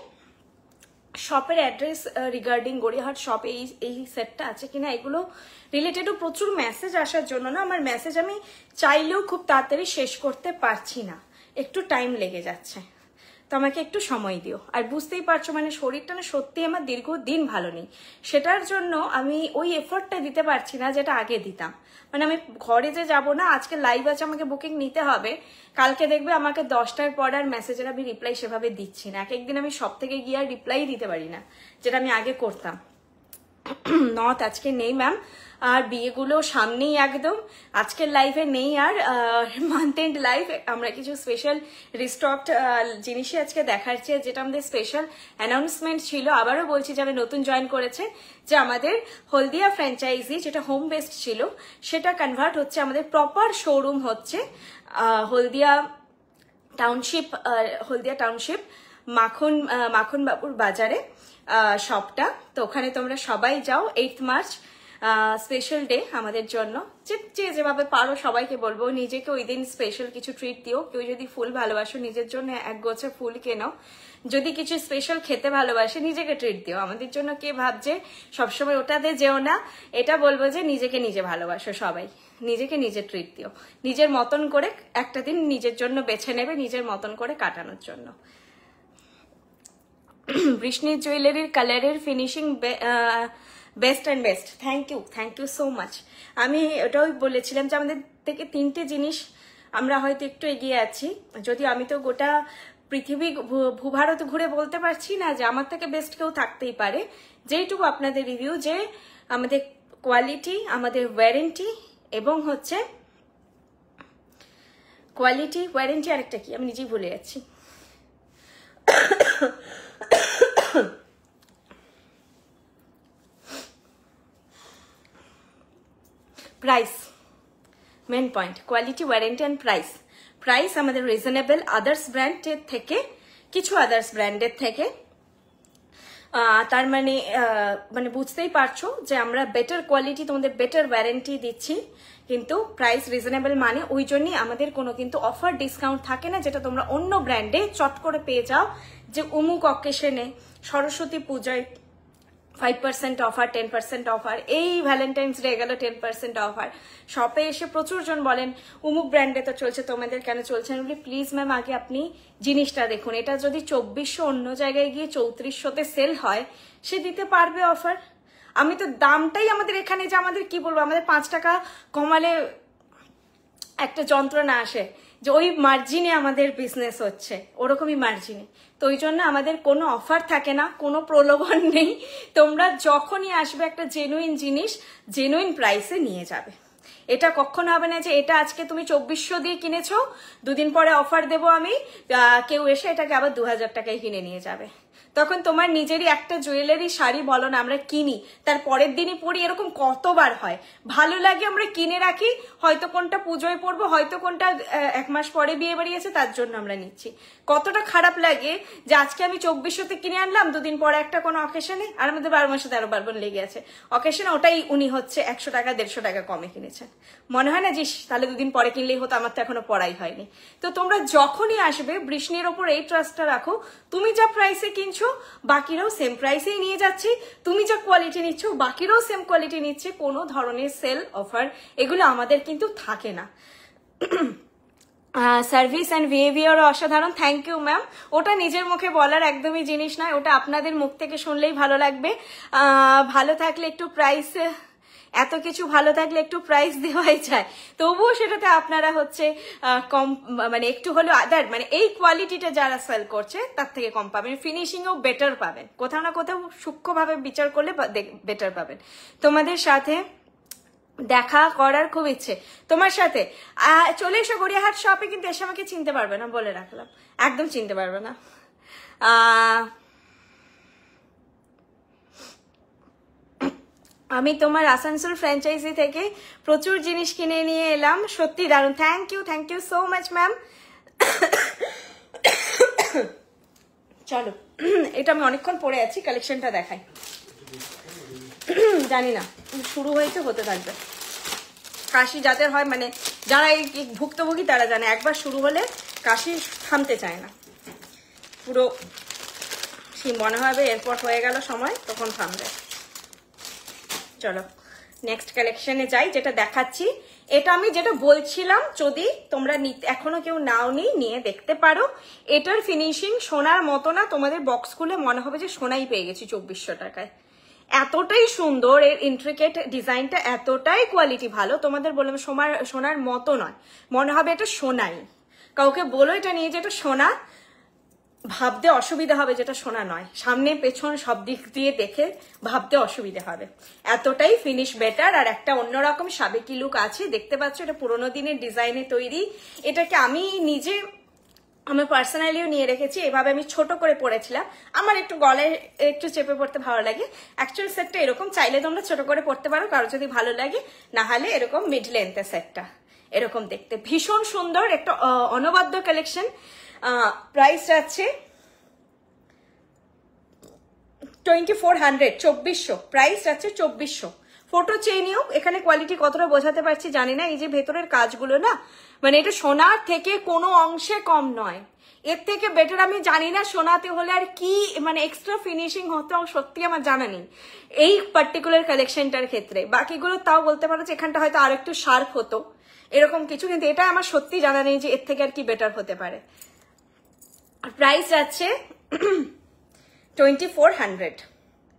শপের অ্যাড্রেস রিগার্ডিং, গড়িয়াহাট শপ এই সেটটা আছে কিনা, এগুলো রিলেটেডও প্রচুর মেসেজ আসার জন্য না আমার মেসেজ আমি চাইলেও খুব তাড়াতাড়ি শেষ করতে পারছি না, একটু টাইম লেগে যাচ্ছে। তো আমাকে একটু সময় দিও। আর বুঝতেই পারছো মানে শরীরটা না সত্যি আমার দীর্ঘদিন ভালো নেই, সেটার জন্য আমি ওই এফোর্টটা দিতে পারছি না যেটা আগে দিতাম। মানে আমি ঘরে যে যাবো না, আজকে লাইভ আছে, আমাকে বুকিং নিতে হবে, কালকে দেখবে আমাকে 10টার পর আর মেসেজের আমি রিপ্লাই সেভাবে দিচ্ছি না। এক একদিন আমি সব থেকে গিয়ে আর রিপ্লাই দিতে পারি না, যেটা আমি আগে করতাম। নট আজকে নেই ম্যাম, আর বিয়েগুলো সামনেই একদম, আজকের লাইভে নেই আর মান্থ এন্ড লাইভ। আমরা কিছু স্পেশাল রিস্টকড জিনিসই আজকে দেখাচ্ছি, যেটা আমাদের স্পেশাল অ্যানাউন্সমেন্ট ছিল। আবারও বলছি যারা নতুন জয়েন করেছে, যে আমাদের হলদিয়া ফ্র্যাঞ্চাইজি যেটা হোম বেসড ছিল সেটা কনভার্ট হচ্ছে, আমাদের প্রপার শোরুম হচ্ছে হলদিয়া টাউনশিপ মাখন বাবুর বাজারে শপটা। তো ওখানে তোমরা সবাই যাও। 8 মার্চ স্পেশাল ডে আমাদের জন্য, যে যেভাবে পারো সবাইকে বলবো নিজেকে ওই দিন স্পেশাল কিছু ট্রিট দিও। কেউ যদি ফুল ভালোবাসো নিজের জন্য এক গোছা ফুল কেনো, যদি কিছু স্পেশাল খেতে ভালোবাসে নিজেকে ট্রিট দিও। আমাদের জন্য কে ভাবছে সবসময় ওটাতে যেও না, এটা বলবো যে নিজেকে নিজে ভালোবাসো, সবাই নিজেকে নিজে ট্রিট দিও, নিজের মতন করে একটা দিন নিজের জন্য বেছে নেবে, নিজের মতন করে কাটানোর জন্য। বৃষ্ণি জুয়েলারির কালারের finishing best and best, thank you so much. আমি ওটাও বলেছিলাম যে আমাদের থেকে 3টে জিনিস আমরা হয়তো একটু এগিয়ে আছি, যদিও আমি তো গোটা পৃথিবী ভূভারত ঘুরে বলতে পারছি না যে আমার থেকে বেস্ট কেউ থাকতেই পারে। যেইটুকু আপনাদের রিভিউ, যে আমাদের কোয়ালিটি, আমাদের ওয়ারেন্টি, এবং হচ্ছে কোয়ালিটি, ওয়ারেন্টি, আরেকটা কি আমি নিজেই ভুলে যাচ্ছি। Price main point, quality, warranty and price আমাদের রিজনেবল আদার্স ব্র্যান্ডের থেকে, কিছু আদার্স ব্র্যান্ডের থেকে। তার মানে বুঝতেই পারছো যে আমরা বেটার কোয়ালিটি, তোমাদের বেটার ওয়ারেন্টি দিচ্ছি, কিন্তু প্রাইস রিজনেবল, মানে ওই জন্যই আমাদের কোনো কিন্তু অফার ডিসকাউন্ট থাকে না, যেটা তোমরা অন্য ব্র্যান্ডে চট করে পেয়ে যাও, যে অমুক অকেশনে, সরস্বতী পূজায় 5% অফার, 10% অফার, এই ভ্যালেন্টাইন্স ডে গেল 10% অফার। শপে এসে প্রচুর জন বলেন অমুক ব্র্যান্ডে তো চলছে, তোমাদের কেন চলছে না? বলি প্লিজ ম্যাম, আগে আপনি জিনিসটা দেখুন। এটা যদি 2400 অন্য জায়গায় গিয়ে 3400-তে সেল হয়, সে দিতে পারবে অফার? আমি তো দামটাই আমাদের এখানে, যে আমাদের কি বলবো, আমাদের 5 টাকা কমালে একটা যন্ত্রণা আসে, যে ওই মার্জিনে আমাদের বিজনেস হচ্ছে, ওরকমই মার্জিনে। তো ওই জন্য আমাদের কোনো অফার থাকে না, কোনো প্রলোভন নেই। তোমরা যখনই আসবে একটা জেনুইন জিনিস জেনুইন প্রাইসে নিয়ে যাবে। এটা কখনো হবে না যে এটা আজকে তুমি 2400 দিয়ে কিনেছো, দুদিন পরে অফার দেবো আমি, কেউ এসে এটাকে আবার 2000 টাকায় কিনে নিয়ে যাবে। তখন তোমার নিজেরই একটা জুয়েলারি শাড়ি বলো না আমরা কিনি, তার পরের দিনই পরি, এরকম কতবার হয়। ভালো লাগে আমরা কিনে রাখি, হয়তো কোনটা পুজোয় পরবো, হয়তো কোনটা 1 মাস পরে বিয়ে বাড়ি আছে তার জন্য আমরা নিচ্ছি। কতটা খারাপ লাগে যে আজকে আমি 2400-তে কিনে আনলাম, 2 দিন পরে একটা কোনো অকেশনে, আর আমাদের 12 মাসে 13 পার্বণ লেগে আছে অকেশনে, ওটাই উনি হচ্ছে 100 টাকা 150 টাকা কমে কিনেছেন। মনে হয় না যে তাহলে 2 দিন পরে কিনলেই হতো, আমার তো এখনো পড়াই হয়নি। তো তোমরা যখনই আসবে বৃষ্ণির ওপর এই ট্রাস্টটা রাখো, তুমি যা প্রাইসে কিনছো বাকিরাও সেম প্রাইসেই নিয়ে যাচ্ছি, তুমি যা কোয়ালিটি নিচ্ছ বাকিরাও সেম কোয়ালিটি নিচ্ছে, কোনো ধরনের সেল অফার এগুলো আমাদের কিন্তু থাকে না। সার্ভিস অ্যান্ড বিহেভিয়ারও অসাধারণ, থ্যাংক ইউ ম্যাম। ওটা নিজের মুখে বলার একদমই জিনিস নয়, ওটা আপনাদের মুখ থেকে শুনলেই ভালো লাগবে। ভালো থাকলে একটু প্রাইস, এত কিছু ভালো থাকলে একটু প্রাইস দেওয়াই যায়, তবুও সেটাতে আপনারা হচ্ছে কম, মানে একটু হলেও আদার, মানে এই কোয়ালিটিটা যারা সেল করছে তার থেকে কম পাবেন, ফিনিশিংও বেটার পাবেন, কোথাও না কোথাও সূক্ষ্মভাবে বিচার করলে বেটার পাবেন। তোমাদের সাথে দেখা করার খুব ইচ্ছে, তোমার সাথে চলে এসো গড়িয়াহাট শপে, কিন্তু এসে আমাকে চিনতে পারবে না, বলে রাখলাম, একদম চিনতে পারবে না। আমি তোমার আসানসোল ফ্র্যাঞ্চাইজি থেকে প্রচুর জিনিস কিনে নিয়ে এলাম, সত্যি দারুণ, thank you so much ma'am. চলো, এটা আমি অনেকক্ষণ পরে আছি, কালেকশনটা দেখাই। জানি না, শুরু হয়েছে, হতে থাকবে। কাশি যাদের হয়, মানে যারা এই ভুক্তভোগী তারা জানে, একবার শুরু হলে কাশি থামতে চায় না, পুরো সেই মনে হবে এরপর হয়ে গেল সময়, তখন থামবে। চলো নেক্সট কালেকশনে যাই, যেটা দেখাচ্ছি এটা আমি যেটা বলছিলাম, যদি তোমরা এখনো কেউ নাওনি নিয়ে দেখতে পারো। এটার ফিনিশিং সোনার মতো না, তোমাদের বক্স খুলে মনে হবে যে সোনাই পেয়ে গেছি 2400 টাকায়, এতটাই সুন্দর, এর ইন্ট্রিকেট ডিজাইনটা এতটাই কোয়ালিটি ভালো, তোমাদের বললাম সোনার মতো নয়, মনে হবে এটা সোনাই। কাউকে বলো এটা নিয়ে যে এটা সোনা, ভাবতে অসুবিধা হবে যেটা সোনা নয়, সামনে পেছন সব দিক দিয়ে দেখে ভাবতে অসুবিধা হবে, এতটাই ফিনিশ বেটার। আর একটা অন্যরকম সাবেকি লুক আছে, দেখতে পাচ্ছ এটা পুরোনো দিনের ডিজাইনে তৈরি। এটাকে আমি নিজে আমি পার্সোনালিও নিয়ে রেখেছি, এভাবে আমি ছোট করে পরেছিলাম, আমার একটু গলায় একটু চেপে পড়তে ভালো লাগে। অ্যাকচুয়াল সেটটা এরকম, চাইলে তোমরা ছোট করে পড়তে পারো কারো যদি ভালো লাগে, না হলে এরকম মিড লেন্থের সেটটা এরকম দেখতে ভীষণ সুন্দর, একটা অনবদ্য কালেকশন। প্রাইস আছে 2400, 2400, প্রাইস আছে 2400। ফটো চেয়ে নিও, এখানে কোয়ালিটি কতটা বোঝাতে পারছি জানি না, এই যে ভেতরের কাজগুলো না, মানে এটা সোনার থেকে কোনো অংশে কম নয়, এর থেকে বেটার আমি জানি না সোনাতে হলে আর কি মানে এক্সট্রা ফিনিশিং হতো, সত্যি আমার জানা নেই এই পার্টিকুলার কালেকশনটার ক্ষেত্রে। বাকিগুলো তাও বলতে পারো যে এখানটা হয়তো আর একটু শার্প হতো, এরকম কিছু, কিন্তু এটা আমার সত্যি জানা নেই যে এর থেকে আর কি বেটার হতে পারে। প্রাইস আছে 2400।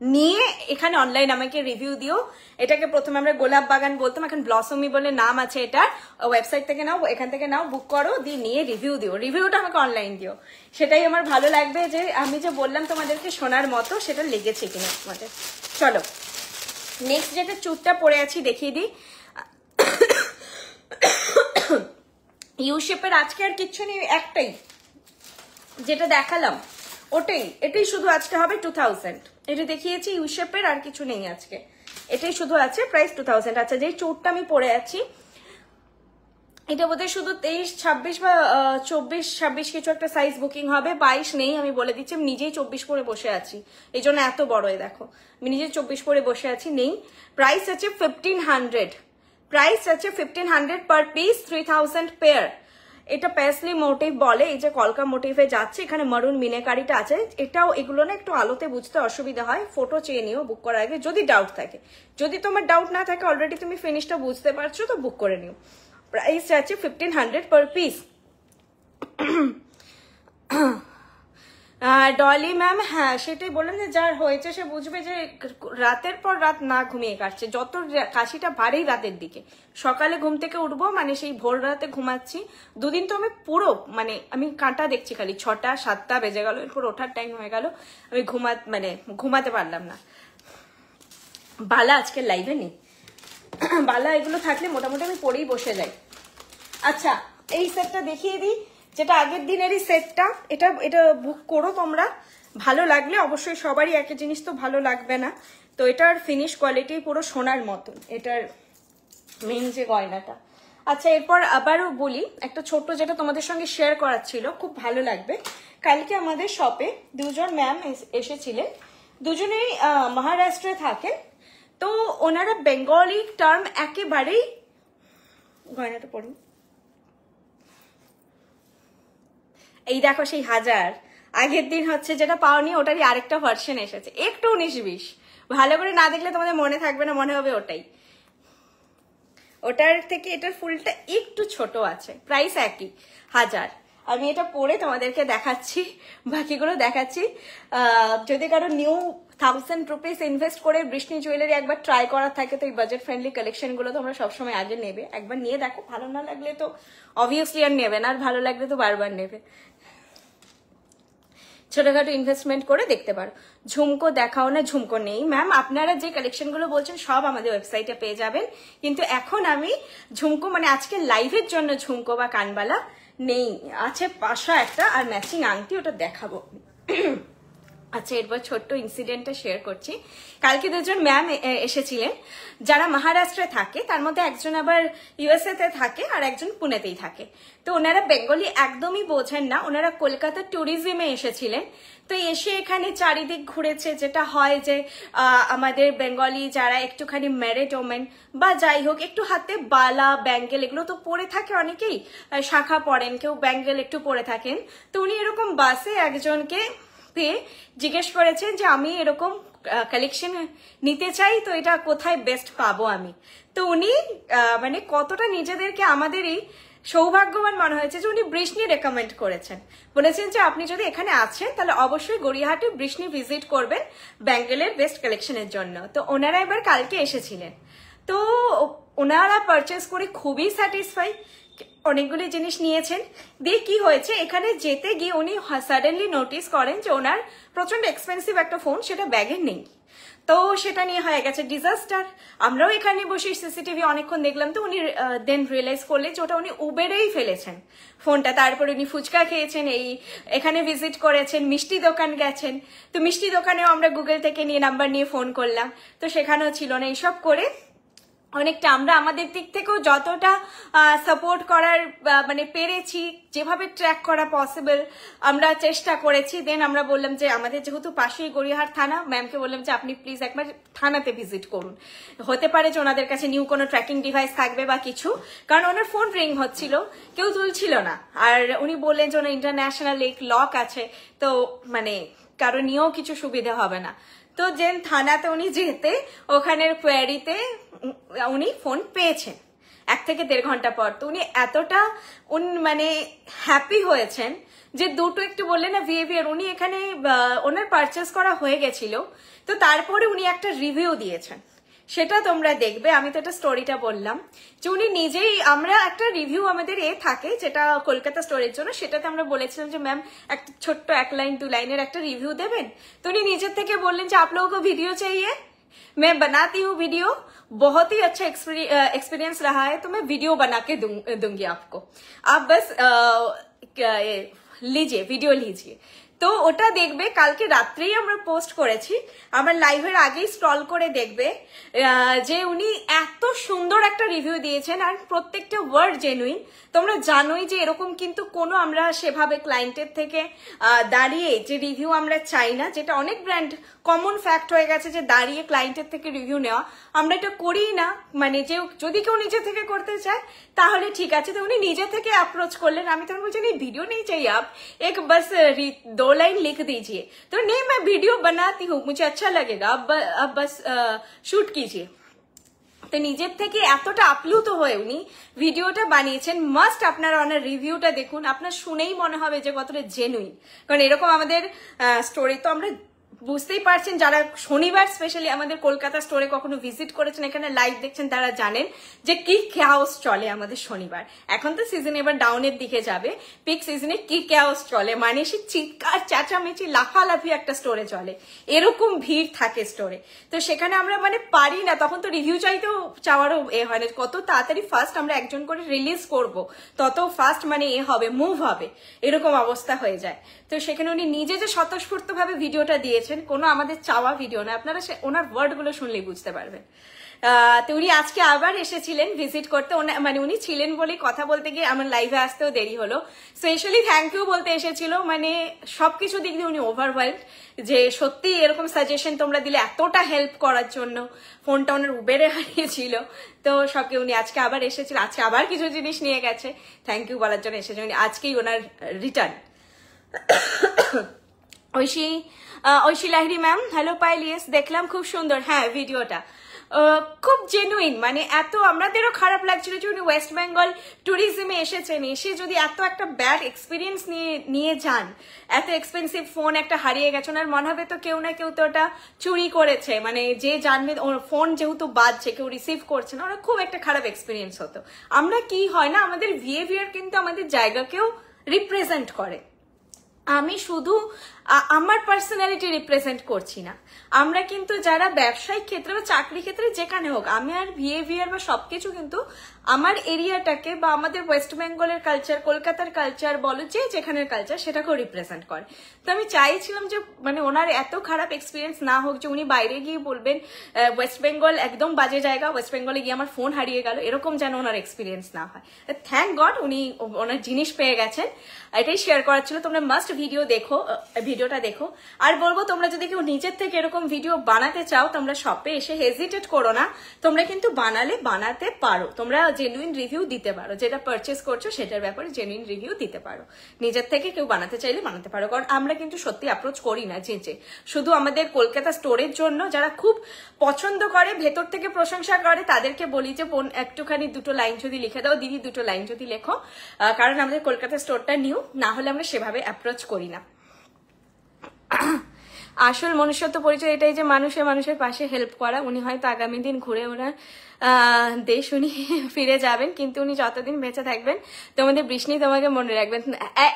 নিয়ে এখানে অনলাইন আমাকে রিভিউ দিও। এটাকে প্রথমে আমরা গোলাপ বাগান বলতাম, এখন ব্লসমি বলে নাম আছে এটা, ওয়েবসাইট থেকে নাও, এখান থেকে নাও, বুক করো, দিয়ে নিয়ে রিভিউ দিও, রিভিউটা আমাকে অনলাইন দিও, সেটাই আমার ভালো লাগবে যে আমি যে বললাম তোমাদেরকে সোনার মতো সেটা লেগেছে কিনা তোমাদের। চলো নেক্সট যেটা চুটটা পরে আছি দেখিয়ে দিই, ইউ শেপের। আজকে আর কিচ্ছু নেই, একটাই যেটা দেখালাম ওটাই, এটাই শুধু আজকে হবে 2000, এটা দেখিয়েছি ইউ শেপের, আর কিছু নেই আজকে, এটাই শুধু আছে, প্রাইস 2000। আচ্ছা, যেই চোরটা আমি পরে আছি এটা বোধহয় শুধু 23, 26 বা 24, 26 কিছু একটা সাইজ বুকিং হবে, 22 নেই, আমি বলে দিচ্ছি, আমি নিজেই 24 পরে বসে আছি, এই জন্য এত বড়, দেখো আমি নিজে 24 পরে বসে আছি, নেই। প্রাইস আছে 1500, প্রাইস আছে 1500 পার পিস, 3000 পেয়ার। এটা পেসলি মোটিভ বলে, এই যে কলকা মোটিভে যাচ্ছে, এখানে মারুন মিনেকারিটা আছে, এটাও এগুলো না একটু আলোতে বুঝতে অসুবিধা হয়, ফটো চেয়ে নিও বুক করার আগে যদি ডাউট থাকে, যদি তোমার ডাউট না থাকে অলরেডি তুমি ফিনিশটা বুঝতে পারছো তো বুক করে নিও। প্রাইস আছে 1500 পার পিস। ডলি ম্যাম, হ্যাঁ সেটাই বললাম যে যার হয়েছে সে বুঝবে যে রাতের পর রাত না ঘুমিয়ে কাটছে, যত কাশিটা বাড়েই রাতের দিকে, সকালে ঘুম থেকে উঠবো মানে সেই ভোর রাতে ঘুমাচ্ছি, দুদিন তো আমি পুরো মানে আমি কাঁটা দেখছি খালি, 6টা 7টা বেজে গেল, এরপর ওঠার টাইম হয়ে গেল, আমি ঘুমাতে পারলাম না। বালা আজকে লাইভে নেই, বালা এগুলো থাকলে মোটামুটি আমি পরেই বসে যাই। আচ্ছা এই সেটটা দেখিয়ে দিই, যেটা আগের দিনেরই সেটটা, এটা বুক করো তোমরা, ভালো লাগলে অবশ্যই, সবারই একই জিনিস তো ভালো লাগবে না। তো এটার ফিনিশ কোয়ালিটি পুরো সোনার মতন, এটার মেইন যে গয়নাটা। আচ্ছা, এরপর আবারও বলি একটা ছোট্ট, যেটা তোমাদের সঙ্গে শেয়ার করার ছিল, খুব ভালো লাগবে। কালকে আমাদের শপে দুজন ম্যাম এসেছিলেন, দুজনেই মহারাষ্ট্রে থাকেন। তো ওনারা বেঙ্গলি টার্ম একেবারেই, গয়নাটা পড়ুন, এই দেখো সেই হাজার, আগের দিন হচ্ছে যেটা পাওনি ওটারই আরেকটা ভার্সন এসেছে, একটু 19-20, ভালো করে না দেখলে তোমাদের মনে থাকবে না, মনে হবে ওটাই। ওটার থেকে এটার ফুলটা একটু ছোট আছে, প্রাইস একই 1000। আমি এটা পরে তোমাদেরকে দেখাচ্ছি, বাকিগুলো দেখাচ্ছি। যদি কারো নিউ 1000 রুপিস ইনভেস্ট করে বৃষ্টি জুয়েলারি একবার ট্রাই করার থাকে, তো এই বাজেট ফ্রেন্ডলি কালেকশনগুলো তোমরা সবসময় আগে নেবে, একবার নিয়ে দেখো, ভালো না লাগলে তো অবভিয়াসলি আর নেবে না, আর ভালো লাগলে তো বারবার নেবে। ছোটখাটো ইনভেস্টমেন্ট করে দেখতে পারো। ঝুমকো দেখাও না, ঝুমকো নেই ম্যাম, আপনারা যে কালেকশনগুলো বলছেন সব আমাদের ওয়েবসাইটে পেয়ে যাবেন, কিন্তু এখন আমি ঝুমকো মানে আজকে লাইভের জন্য ঝুমকো বা কানবালা নেই, আছে পাশা একটা আর ম্যাচিং আংটি, ওটা দেখাবো। আচ্ছা, এরপর ছোট্ট ইনসিডেন্টটা শেয়ার করছি। কালকে দুজন ম্যাম এসেছিলেন যারা মহারাষ্ট্রে থাকে, তার মধ্যে একজন আবার ইউএসএ তে থাকে আর একজন পুনেতেই থাকে। তো ওনারা বেঙ্গলি একদমই বোঝেন না, ওনারা কলকাতা ট্যুরিজমে এসেছিলেন। তো এসে এখানে চারিদিক ঘুরেছে, যেটা হয় যে আমাদের বেঙ্গলি যারা একটুখানি ম্যারিড ওমেন বা যাই হোক, একটু হাতে বালা ব্যাঙ্গেল এগুলো তো পরে থাকে অনেকেই, শাখা পরেন, কেউ ব্যাঙ্গেল একটু পরে থাকেন। তো উনি এরকম বাসে একজনকে পেয়ে জিজ্ঞেস করেছেন যে আমি এরকম কালেকশন নিতে চাই, তো এটা কোথায় বেস্ট পাবো আমি। তো উনি মানে কতটা নিজেদেরকে আমাদেরই সৌভাগ্যবান মনে হয়েছে যে উনি বৃষ্ণি রেকমেন্ড করেছেন, বলেছেন যে আপনি যদি এখানে আছেন তাহলে অবশ্যই গড়িয়াহাটে বৃষ্ণি ভিজিট করবেন ব্যাঙ্গেলের বেস্ট কালেকশনের জন্য। তো ওনারা এবার কালকে এসেছিলেন, তো ওনারা পারচেস করে খুবই স্যাটিসফাই, অনেকগুলি জিনিস নিয়েছেন। দিয়ে কি হয়েছে, এখানে যেতে গিয়ে উনি সাডেনলি নোটিস করেন যে ওনার প্রচন্ড এক্সপেন্সিভ একটা ফোন সেটা ব্যাগে নেই। তো সেটা নিয়ে হয়ে গেছে ডিজাস্টার। আমরাও এখানে বসে সিসিটিভি অনেকক্ষণ দেখলাম, তো উনি দেন রিয়েলাইজ করলেন যে ওটা উনি উবেরেই ফেলেছেন ফোনটা। তারপরে উনি ফুচকা খেয়েছেন, এখানে ভিজিট করেছেন, মিষ্টি দোকান গেছেন। তো মিষ্টি দোকানেও আমরা গুগল থেকে নিয়ে নাম্বার নিয়ে ফোন করলাম, তো সেখানেও ছিল না। এইসব করে অনেকটা আমরা আমাদের দিক থেকেও যতটা সাপোর্ট করার মানে পেরেছি, যেভাবে ট্র্যাক করা পসিবল আমরা চেষ্টা করেছি। দেন আমরা বললাম যে আমাদের যেহেতু পাশেই গড়িয়াহাট থানা, ম্যামকে বললাম যে আপনি প্লিজ একবার থানাতে ভিজিট করুন, হতে পারে যে ওনাদের কাছে নিউ কোনো ট্র্যাকিং ডিভাইস থাকবে বা কিছু, কারণ ওনার ফোন রিং হচ্ছিল, কেউ তুলছিল না। আর উনি বললেন যে ওনার ইন্টারন্যাশনাল লক আছে, তো মানে কারো নিয়েও কিছু সুবিধা হবে না। তো যেন থানাতে উনি যেতে, ওখানের কোয়ারিতে উনি ফোন পেয়েছেন 1 থেকে 1.5 ঘন্টা পর। তো উনি এতটা মানে হ্যাপি হয়েছেন যে দুটো একটু বললেন না বিহেভিয়ার, উনি এখানে ওনার পারচেস করা হয়ে গেছিল, তো তারপরে উনি একটা রিভিউ দিয়েছেন, সেটা তোমরা দেখবে। আমি তো একটা স্টোরিটা বললাম যে উনি নিজেই, আমরা একটা রিভিউ আমাদের থাকে যেটা কলকাতা স্টোরের জন্য, সেটাতে আমরা বলেছিলাম যে ম্যাম একটা ছোট্ট 1 লাইন 2 লাইনের একটা রিভিউ দেবেন। তো উনি নিজের থেকে বললেন যে आप लोगों को वीडियो चाहिए, मैं बनाती हूँ वीडियो, बहुत ही अच्छा एक्सपीरियंस रहा है, तो मैं वीडियो बना के दूंगी आपको, आप बस लीजिए, वीडियो लीजिए। তো ওটা দেখবে, কালকে রাত্রেই আমরা পোস্ট করেছি, আমার লাইভের আগেই স্ক্রল করে দেখবে যে উনি এত সুন্দর একটা রিভিউ দিয়েছেন, আর প্রত্যেকটা ওয়ার্ড জেনুইন। তোমরা জানোই যে এরকম কিন্তু কোনো আমরা সেভাবে ক্লায়েন্টের থেকে দাঁড়িয়ে যে রিভিউ আমরা চাই না, যেটা অনেক ব্র্যান্ড কমন ফ্যাক্ট হয়ে গেছে যে দাঁড়িয়ে ক্লায়েন্টের থেকে রিভিউ নেওয়া, আমরা এটা করি না। মানে যে যদি কেউ নিজে থেকে করতে চায় তাহলে ঠিক আছে। তো উনি নিজে থেকে অ্যাপ্রোচ করলেন, আমি তখন বলছি नहीं वीडियो नहीं चाहिए, आप एक बस 2 लाइन लिख दीजिए। तो नहीं, मैं वीडियो बनाती हूँ, मुझे अच्छा लगेगा, अब बस शूट कीजिए। তো নিজের থেকে এতটা আপ্লুত হয়ে উনি ভিডিওটা বানিয়েছেন। মাস্ট আপনারা ওনার রিভিউটা দেখুন, আপনার শুনেই মনে হবে যে কতটা জেনুইন, কারণ এরকম আমাদের স্টোরি তো আমরা বুঝতেই পারছেন, যারা শনিবার স্পেশালি আমাদের কলকাতা স্টোরে কখনো ভিজিট করেছেন, এখানে লাইভ দেখছেন, তারা জানেন যে কি ক্যাওস চলে আমাদের শনিবার। এখন তো সিজন এবার ডাউনের দিকে যাবে, পিক সিজনে কি ক্যাওস চলে, মানে সে চিৎকার চেঁচামেচি লাফালাফি একটা স্টোরে চলে, এরকম ভিড় থাকে স্টোরে। তো সেখানে আমরা মানে পারি না, তখন তো রিভিউ চাইতেও চাওয়ারও হয় না, কত তাড়াতাড়ি ফার্স্ট আমরা একজন করে রিলিজ করব তত ফার্স্ট মানে হবে, মুভ হবে, এরকম অবস্থা হয়ে যায়। তো সেখানে উনি নিজে যে স্বতঃস্ফূর্ত ভাবে ভিডিওটা দিয়েছেন, কোনো আমাদের চাওয়া ভিডিও না, আপনারা ওনার ওয়ার্ড গুলো শুনলেই বুঝতে পারবেন। তো উনি আজকে আবার এসেছিলেন ভিজিট করতে, মানে উনি ছিলেন বলেই কথা বলতে গিয়ে আমার লাইভে আসতেও দেরি হলো। স্পেশালি থ্যাংক ইউ বলতে এসেছিল, মানে সবকিছু দিক দিয়ে উনি ওভারওয়েলড, যে সত্যি এরকম সাজেশন তোমরা দিলে, এতটা হেল্প করার জন্য। ফোনটা ওনার উবেরে হারিয়েছিল, তো সবকে উনি আজকে আবার এসেছিল, আজকে আবার কিছু জিনিস নিয়ে গেছে, থ্যাংক ইউ বলার জন্য এসেছে উনি, আজকেই ওনার return. Aishi Lahiri ma'am, hello Payel, yes দেখলাম, খুব সুন্দর, হ্যাঁ ভিডিওটা খুব জেনুইন, মানে এত আমাদেরও খারাপ লাগছিল যে উনি ওয়েস্ট বেঙ্গল ট্যুরিজমে এসেছেন, এসে যদি এত একটা ব্যাড এক্সপিরিয়েন্স নিয়ে যান, এত এক্সপেন্সিভ ফোন একটা হারিয়ে গেছে, ওনার মনে হবে তো কেউ না কেউ তো ওটা চুরি করেছে, মানে যে জানবে ওর ফোন যেহেতু বাজছে, কেউ রিসিভ করছে না, ওরা খুব একটা খারাপ এক্সপিরিয়েন্স হতো। আমরা কি হয় না, আমাদের বিহেভিয়ার কিন্তু আমাদের জায়গাকেও রিপ্রেজেন্ট করে। আমি শুধু আমার পার্সোনালিটি রিপ্রেজেন্ট করছি না, আমরা কিন্তু যারা ব্যবসায়িক ক্ষেত্রে বা চাকরি ক্ষেত্রে যেখানে হোক, আমি আর বিহেভিয়ার বা সবকিছু কিন্তু আমার এরিয়াটাকে বা আমাদের ওয়েস্ট বেঙ্গলের কালচার, কলকাতার কালচার বলো, যে যেখানের কালচার, সেটাকেও রিপ্রেজেন্ট করে। তো আমি চাইছিলাম যে মানে ওনার এত খারাপ এক্সপিরিয়েন্স না হোক, যে উনি বাইরে গিয়ে বলবেন ওয়েস্ট বেঙ্গল একদম বাজে জায়গা, ওয়েস্ট বেঙ্গলে গিয়ে আমার ফোন হারিয়ে গেল, এরকম যেন ওনার এক্সপিরিয়েন্স না হয়। থ্যাংক গড উনি ওনার জিনিস পেয়ে গেছেন, এটাই শেয়ার করার ছিল। তোমরা মাস্ট ভিডিওটা দেখো। আর বলবো, তোমরা যদি কেউ নিজের থেকে এরকম ভিডিও বানাতে চাও, তোমরা শপে এসে হেজিটেট করো না, তোমরা কিন্তু বানাতে পারো, তোমরা জেনুইন রিভিউ দিতে পারো, যেটা পারচেস করছো সেটার ব্যাপারে জেনুইন রিভিউ দিতে পারো। নিজের থেকে কেউ বানাতে চাইলে বানাতে পারো, কারণ আমরা কিন্তু সত্যি অ্যাপ্রোচ করি না যে শুধু আমাদের কলকাতা স্টোরের জন্য, যারা খুব পছন্দ করে, ভেতর থেকে প্রশংসা করে, তাদেরকে বলি যে বোন একটুখানি দুটো লাইন যদি লিখে দাও, দিদি দুটো লাইন যদি লেখো, কারণ আমাদের কলকাতা স্টোরটা নিউ, না হলে আমরা সেভাবে অ্যাপ্রোচ করি না। আসল মনুষ্যত্ব পরিচয় এটাই যে মানুষের পাশে হেল্প করা। উনি হয়তো আগামী দিন ঘুরে ওনার দেশ উনি ফিরে যাবেন, কিন্তু উনি যতদিন বেঁচে থাকবেন তোমাদের বৃষ্ণি তোমাকে মনে রাখবেন।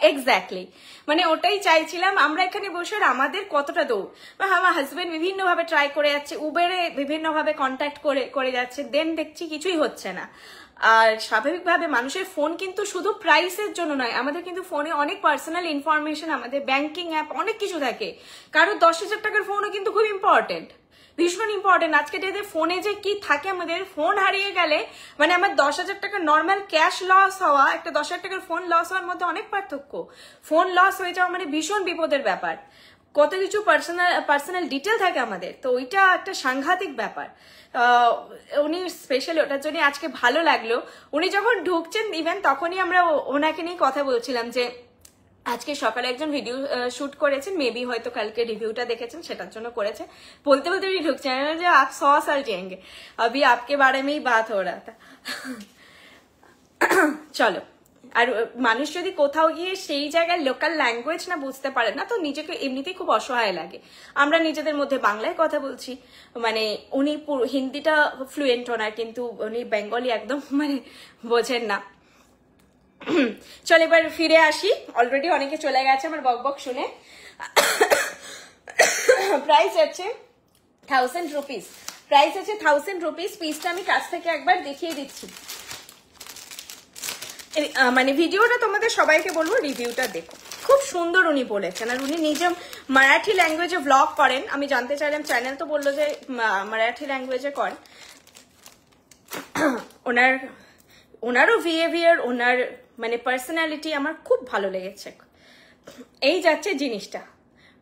এক্স্যাক্টলি, মানে ওটাই চাইছিলাম। আমরা এখানে বসে আমাদের কতটা দৌড়, বা আমার হাজবেন্ড বিভিন্নভাবে ট্রাই করে যাচ্ছে, উবেরে বিভিন্নভাবে কন্ট্যাক্ট করে যাচ্ছে, দেন দেখছি কিছুই হচ্ছে না। আর স্বাভাবিকভাবে মানুষের ফোন কিন্তু শুধু প্রাইসের জন্য নয়, আমাদের কিন্তু ফোনে অনেক পার্সোনাল ইনফরমেশন, আমাদের ব্যাংকিং অ্যাপ, অনেক কিছু থাকে। কারো 10,000 টাকার ফোনও কিন্তু খুব ইম্পর্টেন্ট, ভীষণ ইম্পর্টেন্ট। আজকে ডেতে ফোনে যে কি থাকে, আমাদের ফোন হারিয়ে গেলে মানে আমার 10,000 টাকার নর্মাল ক্যাশ লস হওয়া, একটা 10,000 টাকার ফোন লস হওয়ার মধ্যে অনেক পার্থক্য। ফোন লস হয়ে যাওয়া মানে ভীষণ বিপদের ব্যাপার, কত কিছু পার্সোনাল ডিটেল থাকে আমাদের, তো ওইটা একটা সাংঘাতিক ব্যাপার। উনি স্পেশালি ওটার জন্য আজকে ভালো লাগলো, উনি যখন ঢুকছেন ইভেন তখনই আমরা ওনাকে নিয়ে কথা বলছিলাম যে আজকে সকালে একজন ভিডিও শুট করেছেন, মেবি হয়তো কালকে রিভিউটা দেখেছেন, সেটার জন্য করেছে। বলতে বলতে উনি ঢুকছেন যে আপ 100 साल जिएंगे, अभी आपके बारे में ही बात हो रहा था। চলো। আর মানুষ যদি কোথাও গিয়ে সেই জায়গায় লোকাল ল্যাঙ্গুয়েজ না বুঝতে পারে না, তো নিজেকে এমনিতেই খুব অসহায় লাগে। আমরা নিজেদের মধ্যে বাংলায় কথা বলছি, মানে উনি হিন্দিটা ফ্লুয়েন্ট ওনার, কিন্তু উনি বেঙ্গলি একদম মানে বোঝেন না। চল এবার ফিরে আসি, অলরেডি অনেকে চলে গেছে আমার বকবক শুনে। প্রাইস আছে 1000 রুপিস, প্রাইস আছে 1000 রুপিস। পিসটা আমি কাছ থেকে একবার দেখিয়ে দিচ্ছি, মানে ভিডিওটা তোমাদের সবাইকে বলবো রিভিউটা দেখো, খুব সুন্দর উনি বলেছেন। আর উনি নিজে মারাঠি ল্যাঙ্গুয়েজে ব্লগ করেন, আমি জানতে চাইলাম, চ্যানেল তো বললো যে মারাঠি ল্যাঙ্গুয়েজে করেন। ওনারও বিহেভিয়ার, ওনার মানে পার্সোনালিটি আমার খুব ভালো লেগেছে। এই যাচ্ছে জিনিসটা,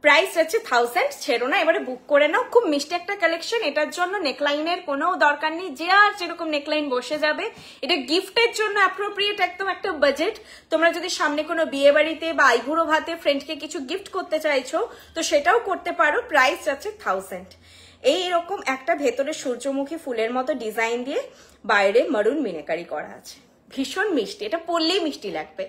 প্রাইস যাচ্ছে 1000, ছেড়ো না, এবারে বুক করে নাও। খুব মিষ্টি একটা কালেকশন, এটার জন্য নেকলাইনের কোনো দরকার নেই, যে আর যেরকম নেকলাইন বসে যাবে। এটা গিফটের জন্য অ্যাপ্রোপ্রিয়েট একদম একটা বাজেট। তোমরা যদি সামনে কোনো বিয়ে বাড়িতে বা আইবুড়ো ভাতে ফ্রেন্ডকে কিছু গিফট করতে চাইছো, তো সেটাও করতে পারো। প্রাইস যাচ্ছে 1000। এইরকম একটা ভেতরে সূর্যমুখী ফুলের মতো ডিজাইন দিয়ে বাইরে মারুন মিনাকারি করা আছে, ভীষণ মিষ্টি। এটা পরলেই মিষ্টি লাগবে,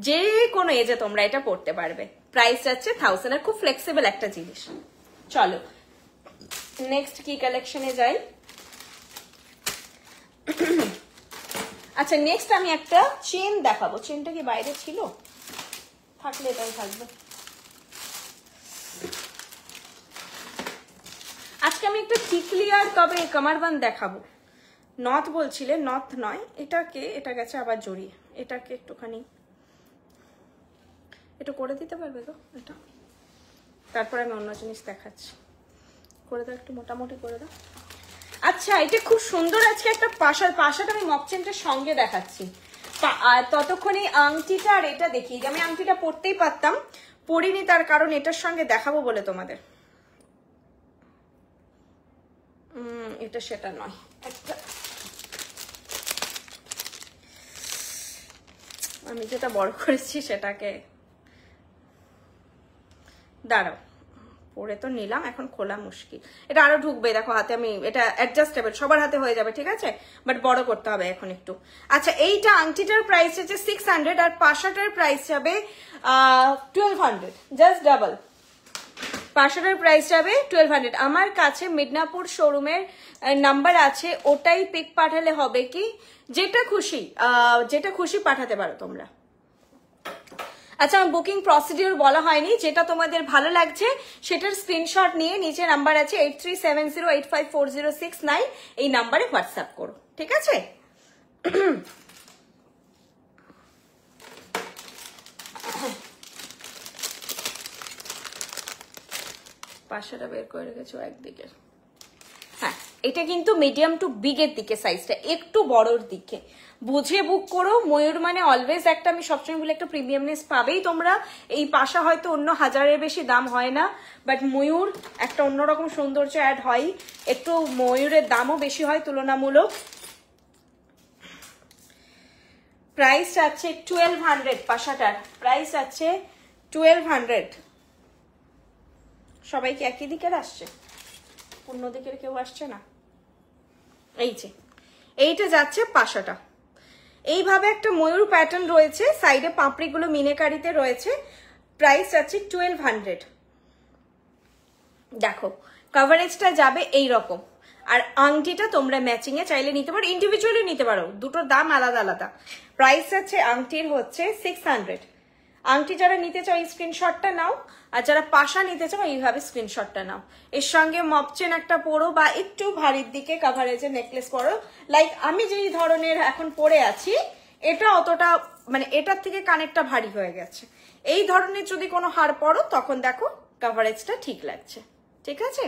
যে কোনো এজে তোমরা এটা পরতে পারবে। প্রাইস যাচ্ছে 1000, আর খুব ফ্লেক্সিবল একটা জিনিস। চলো নেক্সট কি কালেকশনে যাই। আচ্ছা নেক্সট আমি একটা চেন দেখাবো। চেনটা কি বাইরে ছিল? থাকলে এটাই থাকবে। আজকে আমি একটা টিকলি আর কবে কামারবান্দ দেখাবো। নথ বলছিলে, নথ নয়, এটা গেছে আবার জড়িয়ে। এটাকে একটুখানি একটু করে দিতে পারবে তো এটা? তারপরে আমি অন্য জিনিস দেখাচ্ছি। করে দাও, একটু মোটামুটি করে দাও। আচ্ছা এটা খুব সুন্দর। আজকে একটা পাশাটা আমি মক চেনটার সঙ্গে দেখাচ্ছি। আর ততক্ষণে আংটিটা আর এটা দেখি। আমি আংটিটা পরতেই পারতাম, পরিনি, তার কারণ এটার সঙ্গে দেখাবো বলে তোমাদের। এটা সেটা নয়, একটা আমি যেটা বড় করেছি সেটাকে দাঁড়াও, পরে তো নিলাম, এখন খোলা মুশকিল। এটা আরো ঢুকবে, দেখো হাতে। আমি এটা অ্যাডজাস্টেবল, সবার হাতে হয়ে যাবে, ঠিক আছে, বাট বড় করতে হবে এখন একটু। আচ্ছা এইটা আংটিটার প্রাইস হচ্ছে 600 আর পাশাটার প্রাইস যাবে 1200, জাস্ট ডাবল। পাশাটার প্রাইস যাবে 1200। আমার কাছে মিদনাপুর শোরুমের নাম্বার আছে, ওটাই পিক পাঠালে হবে। কি যেটা খুশি পাঠাতে পারো তোমরা। আচ্ছা আমার বুকিং প্রসিডিউর বলা হয়নি, যেটা তোমাদের ভালো লাগছে সেটার স্ক্রিনশট নিয়ে নিচে নাম্বার আছে 8370854069, এই নাম্বারে হোয়াটসঅ্যাপ করো, ঠিক আছে? পাশাটা বের করে রেখেছো একদিকে। হ্যাঁ এটা কিন্তু মিডিয়াম টু বিগের দিকে, সাইজটা একটু বড়র দিকে। বুঝে বুক করো। ময়ূর মানে অলওয়েজ একটা, আমি সবসময় বলে, একটা প্রিমিয়ামনেস পাবেই তোমরা। এই পাশা হয়তো অন্য 1000-এর বেশি দাম হয় না, বাট ময়ূর একটা অন্যরকম সৌন্দর্য অ্যাড হয়। একটু ময়ূরের দামও বেশি হয় তুলনামূলক। প্রাইস আছে 1200, পাশাটার প্রাইস আছে 1200। সবাইকে একই দিকের আসছে, অন্য দিকের কেউ আসছে না। এই যে এইটা যাচ্ছে পাশাটা, এইভাবে একটা ময়ূর প্যাটার্ন রয়েছে, সাইডে পাপড়িগুলো মিনেকারিতে রয়েছে। প্রাইস আছে 1200। দেখো কভারেজটা যাবে এই রকম। আর আংটিটা তোমরা ম্যাচিং এ চাইলে নিতে পারো, ইন্ডিভিজুয়ালি নিতে পারো, দুটোর দাম আলাদা আলাদা। প্রাইস আছে আংটির হচ্ছে 600। আংটি যারা নিতে চাও এই স্ক্রিনশটটা নাও, আর যারা পাশা নিতে চাও এইভাবে স্ক্রিনশটটা নাও। এর সঙ্গে মপচেন একটা পরো, বা একটু ভারীর দিকে কাভারেজের নেকলেস পরো। লাইক আমি যেই ধরনের এখন পরে আছি, এটা অতটা মানে এটার থেকে কানেরটা ভারী হয়ে গেছে। এই ধরনের যদি কোনো হার পরো তখন দেখো কাভারেজটা ঠিক লাগছে, ঠিক আছে?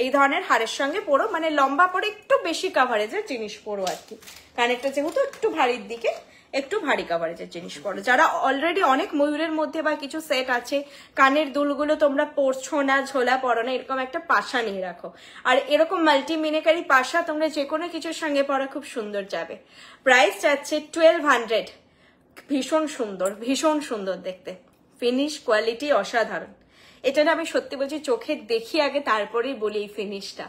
এই ধরনের হারের সঙ্গে পরো, মানে লম্বা পরে একটু বেশি কাভারেজের জিনিস পরো আর কি। কানেরটা যেহেতু একটু ভারীর দিকে, একটু ভারী কাভারেজের জিনিস পরো। যারা অলরেডি অনেক ময়ূরের মধ্যে বা কিছু সেট আছে, কানের দুলগুলো তোমরা পরছো না, ঝোলা পরো না, এরকম একটা পাশা নিয়ে রাখো। আর এরকম মাল্টি মিনেকারি পাশা তোমরা যে কোনো কিছুর সঙ্গে পরা খুব সুন্দর যাবে। প্রাইস যাচ্ছে 1200। ভীষণ সুন্দর, ভীষণ সুন্দর দেখতে, ফিনিশ কোয়ালিটি অসাধারণ। এটা না আমি সত্যি বলছি, চোখে দেখি আগে তারপরেই বলি এই ফিনিশটা,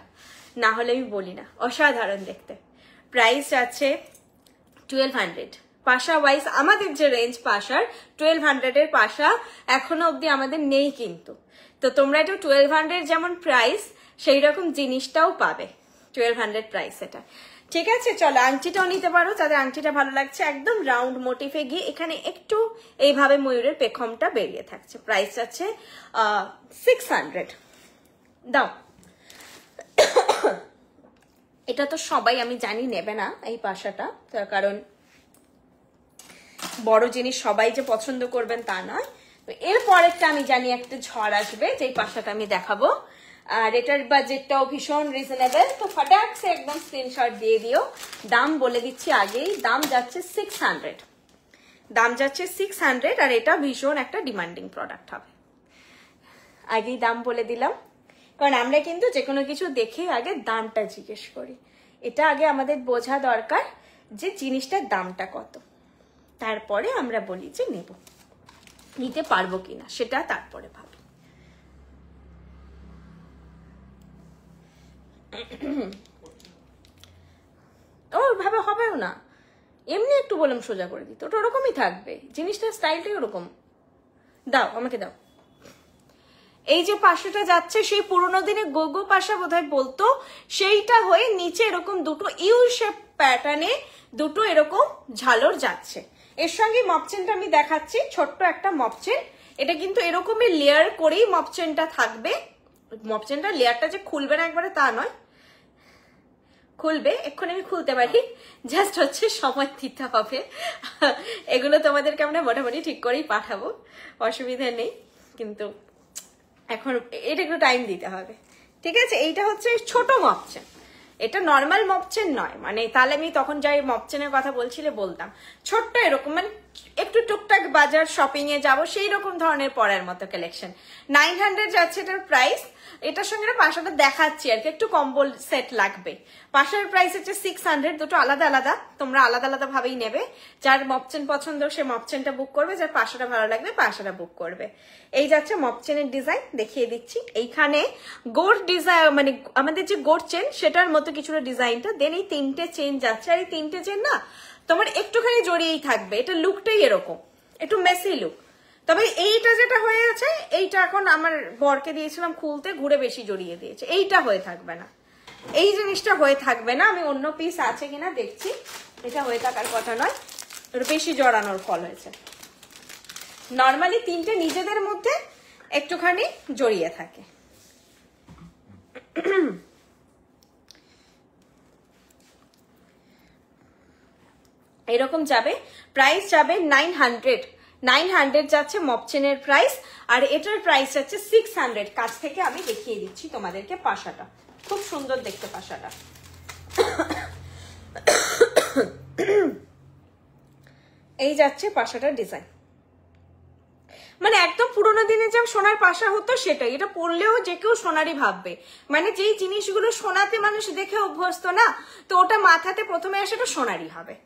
না হলে আমি বলি না। অসাধারণ দেখতে। প্রাইস আছে 1200। পাশা ওয়াইজ আমাদের যে রেঞ্জ পাশার 1200-এর পাশা এখনো অব্দি আমাদের নেই, কিন্তু তো তোমরা এটা 1200 যেমন প্রাইস সেই রকম জিনিসটাও পাবে 1200 প্রাইস এটা, ঠিক আছে? চলো আংটিটাও নিতে পারো যাদের আংটিটা ভালো লাগছে। একদম রাউন্ড মোটিফে গিয়ে এখানে একটু এইভাবে ময়ূরের পেখমটা বেরিয়ে থাকছে। প্রাইস আছে 600। দাও। এটা তো সবাই আমি জানি নেবে না এই পাশাটা, তার কারণ বড় জিনিস সবাই যে পছন্দ করবেন তা নয়। তো এর পরেরটা আমি জানি একটা ঝড় আসবে, যেই পাশাটা আমি দেখাবো। আর এটার বাজেটটাও ভীষণ রিজনেবল, তো ফটাক সে একদম স্ক্রিনশট দিয়ে দিও। দাম বলে দিচ্ছি আগেই, দাম যাচ্ছে 600। দাম যাচ্ছে 600, আর এটা ভীষণ একটা ডিমান্ডিং প্রোডাক্ট হবে। আগেই দাম বলে দিলাম, কারণ আমরা কিন্তু যে কোনো কিছু দেখে আগে দামটা জিজ্ঞেস করি। এটা আগে আমাদের বোঝা দরকার যে জিনিসটার দামটা কত, তারপরে আমরা বলি যে নেব, নিতে পারবো কিনা সেটা তারপরে ভাবি। ওভাবে হবেও না, এমনি একটু বললাম সোজা করে দিতে, ওটা ওরকমই থাকবে, জিনিসটার স্টাইলটাই ওরকম। দাও আমাকে দাও। এই যে পাশাটা যাচ্ছে সেই পুরোনো দিনে গোগো পাশা বোধহয় বলতো, সেইটা হয়ে নিচে এরকম দুটো ইউ শেপ প্যাটার্নে দুটো এরকম ঝালর যাচ্ছে। এর সঙ্গে মপচেনটা আমি দেখাচ্ছি, ছোট্ট একটা মপচেন। এটা কিন্তু এরকমই লেয়ার করেই মপচেনটা থাকবে। মপচেনটা লেয়ারটা যে খুলবে না একবারে তা নয়, খুলবে, এক্ষুনি আমি খুলতে পারি, জাস্ট হচ্ছে সময় দিতে হবে। এগুলো তোমাদেরকে আমরা মোটামুটি ঠিক করেই পাঠাবো, অসুবিধা নেই, কিন্তু এখন এটা একটু টাইম দিতে হবে, ঠিক আছে। এইটা হচ্ছে ছোট মপচেন, এটা নর্মাল মপচেন নয়, মানে তাহলে আমি তখন যাই মপচেনের কথা বলছিলে বলতাম। ছোট্ট এরকম মানে একটু টুকটাক বাজার শপিং এ যাবো সেই রকম ধরনের পরার মতো কালেকশন। 900 যাচ্ছে এটার প্রাইস। এটার সঙ্গে না পাশাটা দেখাচ্ছি আর কি, একটু কম্বল সেট লাগবে। পাশার প্রাইস হচ্ছে 600, দুটো আলাদা আলাদা, তোমরা আলাদা আলাদা ভাবেই নেবে। যার মপচেন পছন্দ সে মপচেনটা বুক করবে, যার পাশাটা ভালো লাগবে পাশাটা বুক করবে। এই যাচ্ছে মপচেনের ডিজাইন, দেখিয়ে দিচ্ছি। এইখানে গোট ডিজাইন মানে আমাদের যে গোট চেন সেটার মতো কিছুটা ডিজাইনটা, দেন এই 3টে চেন যাচ্ছে। আর এই 3টে চেন না তোমার একটুখানি জড়িয়েই থাকবে, এটা লুকটাই এরকম একটু মেসি লুক। তবে এইটা যেটা হয়ে আছে, এইটা এখন আমার বরকে দিয়েছিলাম খুলতে, ঘুরে বেশি জড়িয়ে দিয়েছে, এইটা হয়ে থাকবে না, এই জিনিসটা হয়ে থাকবে না। আমি অন্য পিস আছে কিনা দেখছি, এটা হয়ে থাকার কথা নয়, বেশি জড়ানোর ফল হয়েছে। নর্মালি 3টে নিজেদের মধ্যে একটুখানি জড়িয়ে থাকে। এরকম যাবে, প্রাইস যাবে 900 যাচ্ছে মপচেনের প্রাইস, আর এটার প্রাইস যাচ্ছে 600। কাছ থেকে আমি দেখিয়ে দিচ্ছি তোমাদেরকে পাশাটা, খুব সুন্দর দেখতে পাশাটা। এই যাচ্ছে পাশাটার ডিজাইন, মানে একদম পুরোনো দিনে যেমন সোনার পাশা হতো সেটাই, এটা পরলেও যে কেউ সোনারই ভাববে। মানে যেই জিনিসগুলো সোনাতে মানুষ দেখে অভ্যস্ত না, তো ওটা মাথাতে প্রথমে আসে এটা সোনারই হবে।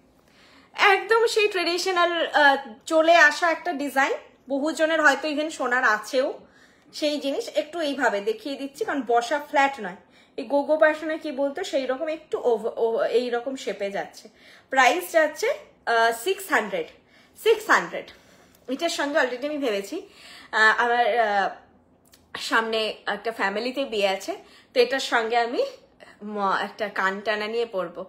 একদম সেই ট্রেডিশনাল চলে আসা একটা ডিজাইন, বহুজনের হয়তো ইভেন সোনার আছেও সেই জিনিস। একটু এইভাবে দেখিয়ে দিচ্ছি কারণ বসা ফ্ল্যাট নয়, এই গোগো প্যাশনে কি বলতো সেই রকম একটু এইরকম শেপে যাচ্ছে। প্রাইস যাচ্ছে 600। এটার সঙ্গে অলরেডি আমি ভেবেছি আমার সামনে একটা ফ্যামিলিতে বিয়ে আছে, তো এটার সঙ্গে আমি একটা কান টানা নিয়ে পরবো।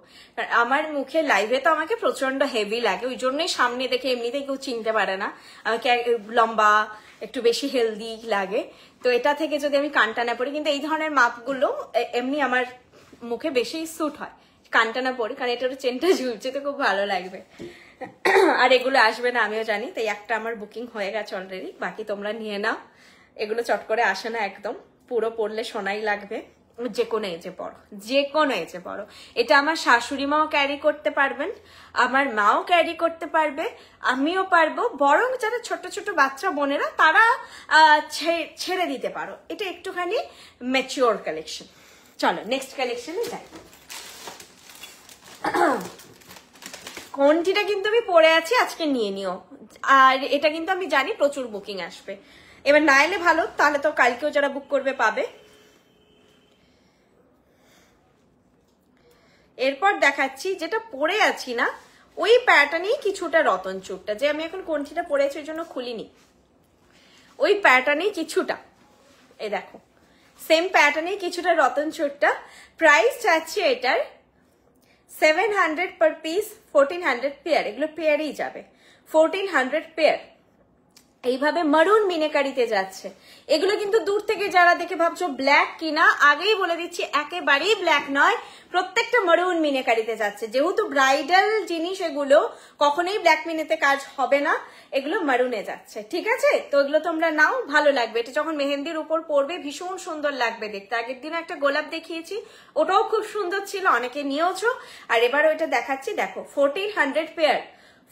আমার মুখে লাইভে তো আমাকে প্রচন্ড হেভি লাগে, ওই জন্যই সামনে দেখে এমনিতে কেউ চিনতে পারে না, আমাকে লম্বা একটু বেশি হেলদি লাগে। তো এটা থেকে যদি আমি কান টানা পরি, কিন্তু এই ধরনের মাপগুলো এমনি আমার মুখে বেশি স্যুট হয়, কান টানা পরি, কারণ এটার চেনটা ঝুলছে তো খুব ভালো লাগবে। আর এগুলো আসবে না আমিও জানি, তাই একটা আমার বুকিং হয়ে গেছে অলরেডি, বাকি তোমরা নিয়ে নাও। এগুলো চট করে আসে না একদম, পুরো পরলে সোনাই লাগবে, যে কোনো এজে বড়, যে কোনো এজে বড়। এটা আমার শাশুড়ি মাও ক্যারি করতে পারবেন, আমার মাও ক্যারি করতে পারবে, আমিও পারবো, বরং যারা ছোট ছোট বাচ্চা বোনেরা তারা ছেড়ে দিতে পারো। এটা একটুখানি ম্যাচিওর কালেকশন। চলো নেক্সট কালেকশনে যাই। কোনটিটা কিন্তু আমি পরে আছি, আজকে নিয়ে নিও। আর এটা কিন্তু আমি জানি প্রচুর বুকিং আসবে, এবার না এলে ভালো, তাহলে তো কালকেও যারা বুক করবে পাবে। এরপর দেখাচ্ছি যেটা পরে আছি না, ওই প্যাটার্নেই কিছুটা রতন চুরটা, যে আমি এখন কোনটিটা পরে আছি ওই জন্য খুলিনি, ওই প্যাটার্নেই কিছুটা, এই দেখো সেম প্যাটার্নেই কিছুটা রতন চুরটা। প্রাইস চাচ্ছি এটার 700 পার পিস, 1400 পেয়ার, এগুলো পেয়ারই যাবে, 1400 পেয়ার। এইভাবে মারুন মিনেকারিতে যাচ্ছে। এগুলো কিন্তু দূর থেকে যারা দেখে ভাবছো ব্ল্যাক কিনা, আগেই বলে দিচ্ছি একেবারেই ব্ল্যাক নয়, প্রত্যেকটা মারুন মিনেকারিতে যাচ্ছে। যেহেতু ব্রাইডাল জিনিস এগুলো, কখনোই ব্ল্যাক মিনেতে কাজ হবে না, এগুলো মারুনে যাচ্ছে, ঠিক আছে। তো এগুলো তোমরা নাও, ভালো লাগবে। এটা যখন মেহেন্দির উপর পরবে ভীষণ সুন্দর লাগবে দেখতে। আগের দিন একটা গোলাপ দেখিয়েছি, ওটাও খুব সুন্দর ছিল, অনেকে নিয়েওছো। আর এবার ওইটা দেখাচ্ছি, দেখো 1400 পেয়ার,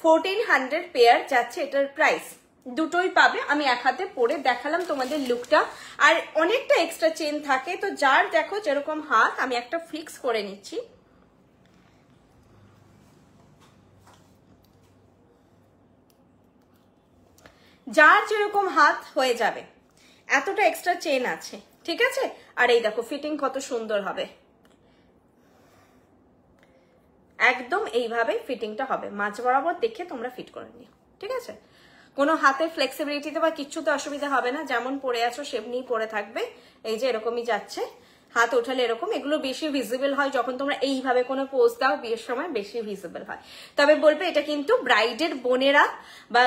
1400 পেয়ার যাচ্ছে এটার প্রাইস। দুটোই পাবে, আমি এক হাতে পরে দেখালাম তোমাদের লুকটা। আর অনেকটা এক্সট্রা চেন থাকে, তো যার দেখো যেরকম হাত, আমি একটা ফিক্স করে নিচ্ছি, যার যেরকম হাত হয়ে যাবে, এতটা এক্সট্রা চেন আছে, ঠিক আছে। আর এই দেখো ফিটিং কত সুন্দর হবে, একদম এইভাবে ফিটিংটা হবে, মাঝ বরাবর দেখে তোমরা ফিট করে নিও, ঠিক আছে। কোনো হাতের ফ্লেক্সিবিলিটিতে বা কিচ্ছুতে অসুবিধা হবে না, যেমন পরে আছো সেমনি পরে থাকবে। এই যে এরকমই যাচ্ছে, হাত ওঠালে এরকম। এগুলো বেশি ভিজিবল হয় যখন তোমরা এইভাবে কোনো পোজ দাও, বিয়ের সময় বেশি ভিজিবল হয়। তবে বলবে এটা কিন্তু ব্রাইডের বোনেরা বা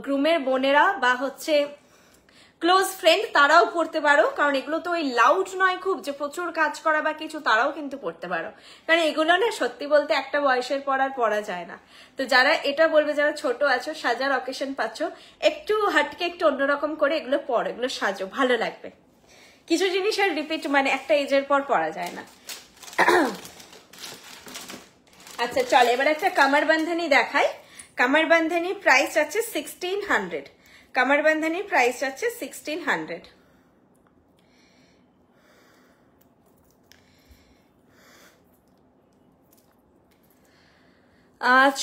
গ্রুমের বোনেরা বা হচ্ছে ক্লোজ ফ্রেন্ড তারাও পড়তে পারো, কারণ এগুলো তো ওই লাউড নয় খুব যে প্রচুর কাজ করা বা কিছু, তারাও কিন্তু পড়তে পারো। কারণ এগুলো না সত্যি বলতে একটা বয়সের পর আর পরা যায় না। তো যারা এটা বলবে, যারা ছোট আছো, সাজার অকেশন পাচ্ছ, একটু হাটকে একটু অন্যরকম করে এগুলো পরো, এগুলো সাজো, ভালো লাগবে। কিছু জিনিস আর রিপিট মানে একটা এজের পর পরা যায় না। আচ্ছা চল এবার একটা কামার বান্ধানি দেখাই। কামার বান্ধানির প্রাইস আছে 1600। কামার বান্ধানির প্রাইস আছে 1600।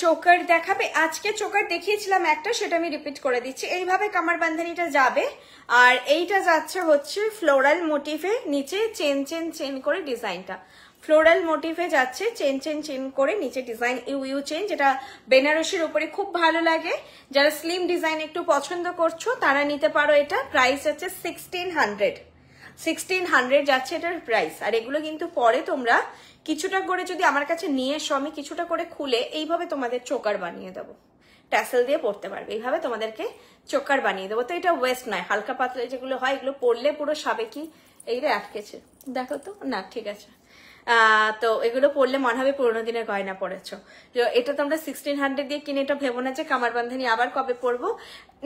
চোকার দেখাবে? আজকে চোকার দেখিয়েছিলাম একটা, সেটা আমি রিপিট করে দিচ্ছি। এইভাবে কামার বান্ধানিটা যাবে, আর এইটা যাচ্ছে হচ্ছে ফ্লোরাল মোটিভে, নিচে চেন চেন চেন করে ডিজাইনটা ফ্লোরাল মোটিভে যাচ্ছে, চেন চেন চেন করে নিচে ডিজাইন ইউ চেন, যেটা বেনারসির উপরে খুব ভালো লাগে। যারা স্লিম ডিজাইন একটু পছন্দ করছো তারা নিতে পারো। এটা প্রাইস আছে 1600। 1600 যাচ্ছে এটার প্রাইস। আর এগুলো কিন্তু পরে তোমরা কিছুটা করে যদি আমার কাছে নিয়ে এসো, আমি কিছুটা করে খুলে এইভাবে তোমাদের চোকার বানিয়ে দেবো, ট্যাসেল দিয়ে পড়তে পারবে। এইভাবে তোমাদেরকে চোকার বানিয়ে দেবো। তো এটা ওয়েস্ট নয়, হালকা পাতলা যেগুলো হয় এগুলো পরলে পুরো সাবেকি। এইটা আটকেছে, দেখো তো না, ঠিক আছে। তো এগুলো পরলে মনে হবে পুরোনো দিনের গয়না পরেছো। এটা তোমরা 1600 দিয়ে কিনে এটা ভেবো না যে কামার বান্ধানি আবার কবে পরবো,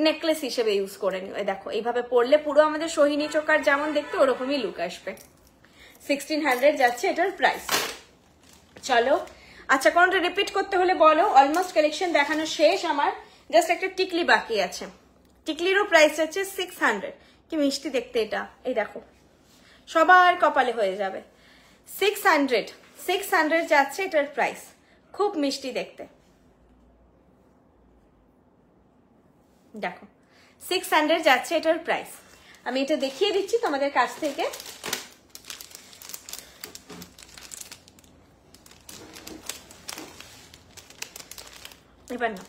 নেকলেস হিসেবে ইউজ করে নিও। দেখো এইভাবে পরলে পুরো আমাদের সোহিনী চোকার যেমন দেখতে ওরকমই লুক আসবে। 1600 যাচ্ছে এটার প্রাইস। চলো আচ্ছা, কোনটা রিপিট করতে হলে বলো। অলমোস্ট কালেকশন দেখানো শেষ আমার, জাস্ট একটা টিকলি বাকি আছে। টিকলিরও প্রাইস আছে 600। কি মিষ্টি দেখতে এটা, এই দেখো সবার কপালে হয়ে যাবে। 600 যাচ্ছে এটার প্রাইস, খুব মিষ্টি দেখতে। দেখো 600 যাচ্ছে এটার প্রাইস। আমি এটা দেখিয়ে দিচ্ছি তোমাদের কাছ থেকে। এবার না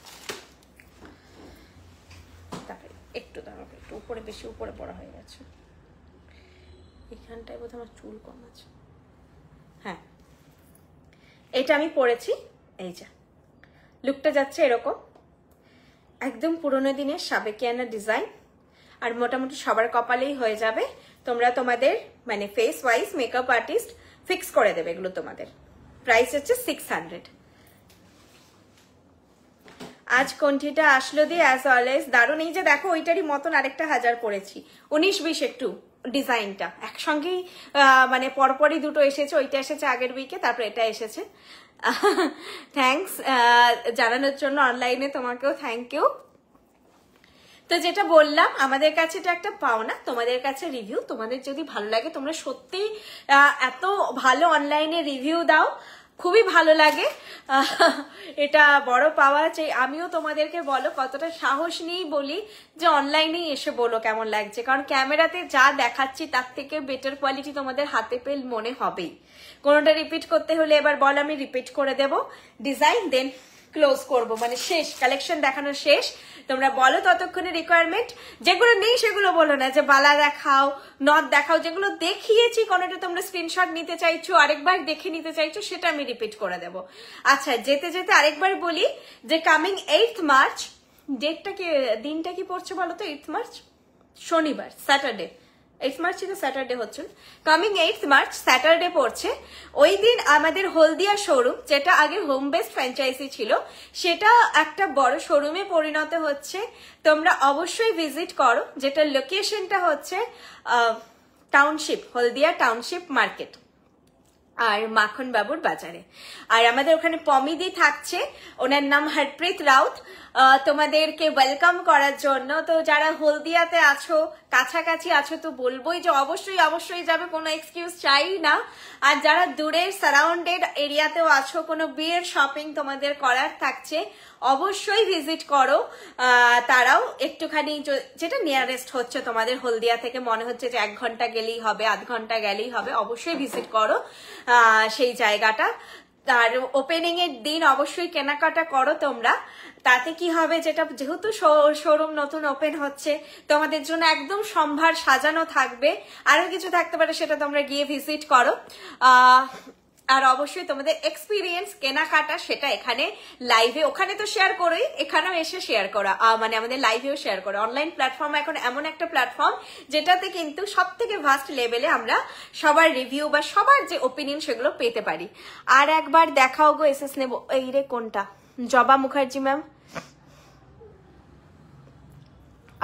একটু দাঁড়াও, একটু উপরে, বেশি উপরে পড়া হয়ে গেছে। এখানটায় বোধহয় আমার চুল কম আছে। হ্যাঁ এটা আমি পরেছি। এই যে লুকটা যাচ্ছে এরকম, একদম পুরোনো দিনের সাবেকিয়ানা ডিজাইন। আর মোটামুটি সবার কপালেই হয়ে যাবে। তোমরা তোমাদের মানে face wise makeup artist fix করে দেবে এগুলো তোমাদের। প্রাইস হচ্ছে 600। আজ কোনটিটা আসলো দিয়ে অ্যাজ অলওয়েজ দারুণ। এই যে দেখো ওইটারই মতন আরেকটা হাজার পড়েছি, 19-20 একটু ডিজাইনটা একসঙ্গেই মানে পরপরই দুটো এসেছে। ওইটা এসেছে আগের উইকে, তারপর এটা এসেছে। থ্যাংকস জানানোর জন্য অনলাইনে, তোমাকেও থ্যাংক ইউ। তো যেটা বললাম, আমাদের কাছে এটা একটা পাওনা, তোমাদের কাছে রিভিউ। তোমাদের যদি ভালো লাগে, তোমরা সত্যি এত ভালো অনলাইনে রিভিউ দাও, খুবই ভালো লাগে। এটা বড় পাওয়া চাই। আমিও তোমাদেরকে বলো কতটা সাহস নিয়েই বলি যে অনলাইনেই এসে বলো কেমন লাগছে, কারণ ক্যামেরাতে যা দেখাচ্ছি তার থেকে বেটার কোয়ালিটি তোমাদের হাতে পেল মনে হবেই। কোনোটা রিপিট করতে হলে এবার বল, আমি রিপিট করে দেব ডিজাইন, দেন ক্লোজ করব, মানে শেষ কালেকশন দেখানো শেষ। তোমরা বলো ততক্ষণে রিকোয়ারমেন্ট। যেগুলো নেই সেগুলো বলো না, যে বালা দেখাও, নথ দেখাও। যেগুলো দেখিয়েছি কোনোটা তোমরা স্ক্রিনশট নিতে চাইছো, আরেকবার দেখে নিতে চাইছো, সেটা আমি রিপিট করে দেব। আচ্ছা যেতে যেতে আরেকবার বলি যে কামিং 8th মার্চ, ডেটটা কি, দিনটা কি পড়ছে বলো তো? 8th মার্চ শনিবার, স্যাটারডে। 8th মার্চ তো স্যাটারডে হচ্ছে। কামিং 8th মার্চ স্যাটারডে পড়ছে। ওই দিন আমাদের হলদিয়া শোরুম, যেটা আগে হোম বেসড ফ্র্যাঞ্চাইজি ছিল, সেটা একটা বড় শোরুমে পরিণত হচ্ছে। তোমরা অবশ্যই ভিজিট করো, যেটা লোকেশনটা হচ্ছে টাউনশিপ, হলদিয়া টাউনশিপ মার্কেট আর মাখন বাবুর বাজারে। আর আমাদের ওখানে পমিদি থাকছে, ওনার নাম হরপ্রীত রাউত, তোমাদেরকে ওয়েলকাম করার জন্য। তো যারা হলদিয়াতে আছো, কাছাকাছি আছো, তো বলবোই যে অবশ্যই অবশ্যই যাবে, কোনো এক্সকিউজ চাই না। আর যারা দূরের সারাউন্ডেড এরিয়াতেও আছো, কোনো বিয়ের শপিং তোমাদের করার থাকছে, অবশ্যই ভিজিট করো। তারাও একটুখানি যেটা নিয়ারেস্ট হচ্ছে তোমাদের হলদিয়া থেকে, মনে হচ্ছে যে 1 ঘন্টা গেলেই হবে, আধ ঘন্টা গেলেই হবে, অবশ্যই ভিজিট করো সেই জায়গাটা। আর ওপেনিং এর দিন অবশ্যই কেনাকাটা করো তোমরা। তাতে কি হবে, যেটা যেহেতু শোরুম নতুন ওপেন হচ্ছে, তোমাদের জন্য একদম সম্ভার সাজানো থাকবে। আরো কিছু থাকতে পারে, সেটা তোমরা গিয়ে ভিজিট করো। আর অবশ্যই তোমাদের এক্সপিরিয়েন্স কেনাকাটা সেটা এখানে লাইভে, ওখানে তো শেয়ার করোই, এখানেও এসে শেয়ার করো, মানে আমাদের লাইভেও শেয়ার করো। অনলাইন প্ল্যাটফর্ম এখন এমন একটা প্ল্যাটফর্ম যেটাতে কিন্তু সব থেকে ভাস্ট লেভেলে আমরা সবার রিভিউ বা সবার যে ওপিনিয়ন সেগুলো পেতে পারি। আর একবার দেখাও গো এসএস নেব, এই রে কোনটা, জবা মুখার্জি ম্যাম,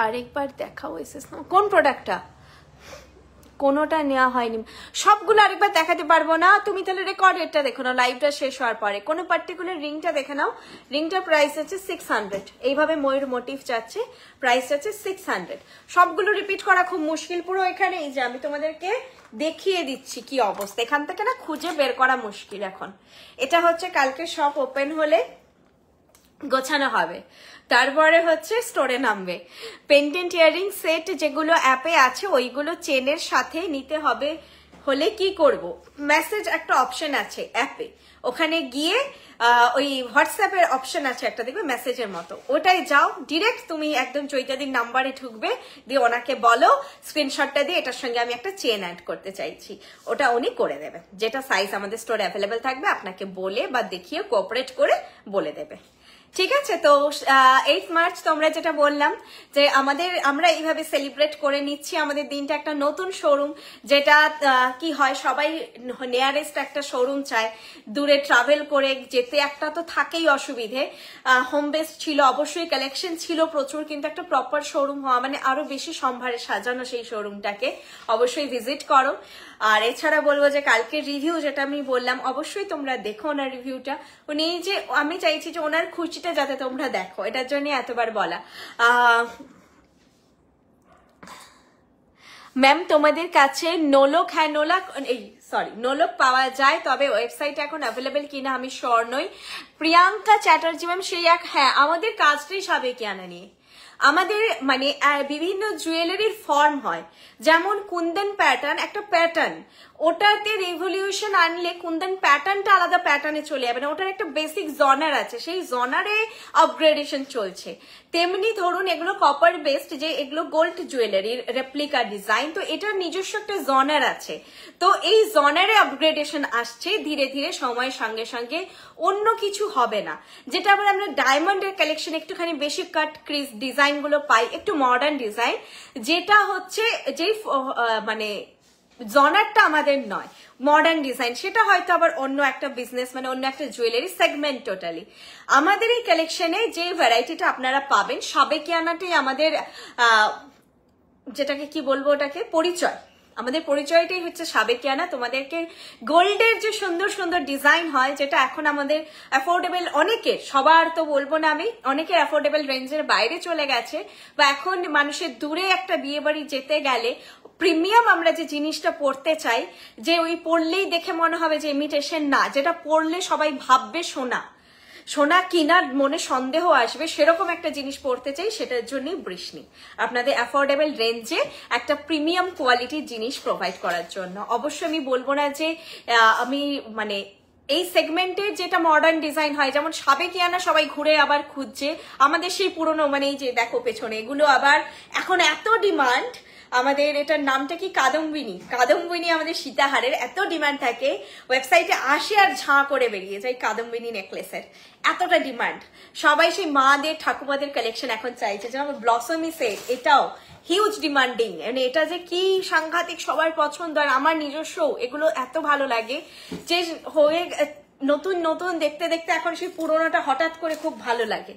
আরেকবার দেখাও এসএস নেব, কোন প্রোডাক্টটা, কোনোটা নেওয়া হয়নি, সবগুলো আরেকবার দেখাতে পারবো না। তুমি তাহলে রেকর্ডেরটা দেখো না, লাইভটা শেষ হওয়ার পরে কোনো পার্টিকুলার রিংটা দেখে নাও। রিংটার প্রাইস আছে 600, এইভাবে ময়ূর মোটিভ যাচ্ছে, প্রাইস আছে 600। সবগুলো রিপিট করা খুব মুশকিল, পুরো এখানে এই যে আমি তোমাদেরকে দেখিয়ে দিচ্ছি কি অবস্থা, এখান থেকে না খুঁজে বের করা মুশকিল এখন। এটা হচ্ছে কালকে শপ ওপেন হলে গোছানো হবে, তারপরে হচ্ছে স্টোরে নামবে। পেন্ডেন্ট ইয়ারিং সেট যেগুলো অ্যাপে আছে ওইগুলো চেনের সাথে নিতে হবে। হলে কি করব, মেসেজ একটা অপশন আছে অ্যাপে, ওখানে গিয়ে ওই হোয়াটসঅ্যাপের অপশন আছে একটা, দেখবে মেসেজের মতো, ওটাই যাও ডিরেক্ট তুমি একদম চৈতাদির নাম্বারে ঢুকবে, দিয়ে ওনাকে বলো স্ক্রিনশটটা দিয়ে এটার সঙ্গে আমি একটা চেন অ্যাড করতে চাইছি, ওটা উনি করে দেবে। যেটা সাইজ আমাদের স্টোরে অ্যাভেলেবেল থাকবে আপনাকে বলে বা দেখিয়ে কোঅপারেট করে বলে দেবে। ঠিক আছে, তো 8 মার্চ তোমরা যেটা বললাম যে আমরা এইভাবে সেলিব্রেট করে নিচ্ছি আমাদের দিনটা। একটা নতুন শোরুম, যেটা কি হয় সবাই নিয়ারেস্ট একটা শোরুম চায়, দূরে ট্রাভেল করে যেতে একটা তো থাকেই অসুবিধে। হোম বেস ছিল অবশ্যই, কালেকশন ছিল প্রচুর, কিন্তু একটা প্রপার শোরুম হওয়া মানে আরো বেশি সম্ভারে সাজানো সেই শোরুমটাকে, অবশ্যই ভিজিট করো। আর এছাড়া বলবো যে কালকে রিভিউ যেটা আমি বললাম অবশ্যই তোমরা দেখো ওনার রিভিউটা। উনি যে আমি চাইছি যে ওনার খুশিটা যাতে তোমরা দেখো, এটার জন্য এতবার বলা। ম্যাম তোমাদের কাছে নোলক, হ্যাঁ নোলক পাওয়া যায়, তবে ওয়েবসাইট এখন অ্যাভেলেবেল কিনা আমি শিওর নই। প্রিয়াঙ্কা চ্যাটার্জি ম্যাম সেই এক, হ্যাঁ আমাদের কাজটাই সাবেকিয়ানা নিয়ে। আমাদের মানে বিভিন্ন জুয়েলারির ফর্ম হয়, যেমন কুন্দন প্যাটার্ন একটা প্যাটার্ন, ওটাতে রেভলিউশন আনলে কুন্দন প্যাটার্নটা আলাদা প্যাটার্নে চলে যাবে না, ওটার একটা বেসিক জনার আছে, সেই জনারে আপগ্রেডেশন চলছে। তেমনি ধরুন এগুলো কপার বেসড, যে এগুলো গোল্ড জুয়েলারির রেপ্লিকা ডিজাইন, তো এটার নিজস্ব একটা জনার আছে, তো এই জনারে আপগ্রেডেশন আসছে ধীরে ধীরে সময়ের সঙ্গে সঙ্গে, অন্য কিছু হবে না। যেটা আবার আমরা ডায়মন্ডের কালেকশন একটুখানি বেশি কাট ক্রিজ ডিজাইন গুলো পাই, একটু মডার্ন ডিজাইন, যেটা হচ্ছে যে মানে জনারটা আমাদের নয়, মডার্ন ডিজাইন, সেটা হয়তো আবার অন্য একটা বিজনেস মানে অন্য একটা জুয়েলারি সেগমেন্ট টোটালি। আমাদের এই কালেকশনে যে ভ্যারাইটিটা আপনারা পাবেন সাবেকিয়ানাটাই আমাদের যেটাকে কি বলবো, ওটাকে পরিচয়, আমাদের পরিচয়টাই হচ্ছে সাবেকিয়ানা। তোমাদেরকে গোল্ডের যে সুন্দর সুন্দর ডিজাইন হয়, যেটা এখন আমাদের অ্যাফোর্ডেবল, অনেকের, সবার তো বলবো না আমি, অনেকের অ্যাফোর্ডেবল রেঞ্জের বাইরে চলে গেছে, বা এখন মানুষের দূরে একটা বিয়ে বাড়ি যেতে গেলে প্রিমিয়াম আমরা যে জিনিসটা পড়তে চাই, যে ওই পড়লেই দেখে মনে হবে যে ইমিটেশন না, যেটা পড়লে সবাই ভাববে সোনা, সোনা কিনার মনে সন্দেহ আসবে, সেরকম একটা জিনিস পড়তে চাই, সেটার জন্যই বৃষ্ণি আপনাদের অ্যাফোর্ডেবল রেঞ্জে একটা প্রিমিয়াম কোয়ালিটির জিনিস প্রোভাইড করার জন্য। অবশ্যই আমি বলবো না যে আমি মানে এই সেগমেন্টের যেটা মডার্ন ডিজাইন হয়, যেমন সাবেকিয়ানা সবাই ঘুরে আবার খুঁজছে, আমাদের সেই পুরনো মানে এই যে দেখো পেছনে এগুলো আবার এখন এত ডিমান্ড, আমাদের এটার নামটা কি কাদম্বিনী আমাদের সীতাহারের এত ডিমান্ড থাকে, ওয়েবসাইটে আসে আর ঝাঁ করে বেরিয়ে যায় কাদম্বিনী নেকলেসের, এতটা ডিমান্ড। সবাই সেই মাদের ঠাকুমাদের কালেকশন এখন চাইছে, যেমন ব্লসমি সেট, এটাও হিউজ ডিমান্ডিং, মানে এটা যে কি সাংঘাতিক সবার পছন্দ, আর আমার নিজস্ব এগুলো এত ভালো লাগে যে হয়ে নতুন নতুন দেখতে দেখতে এখন সেই পুরোনোটা হঠাৎ করে খুব ভালো লাগে।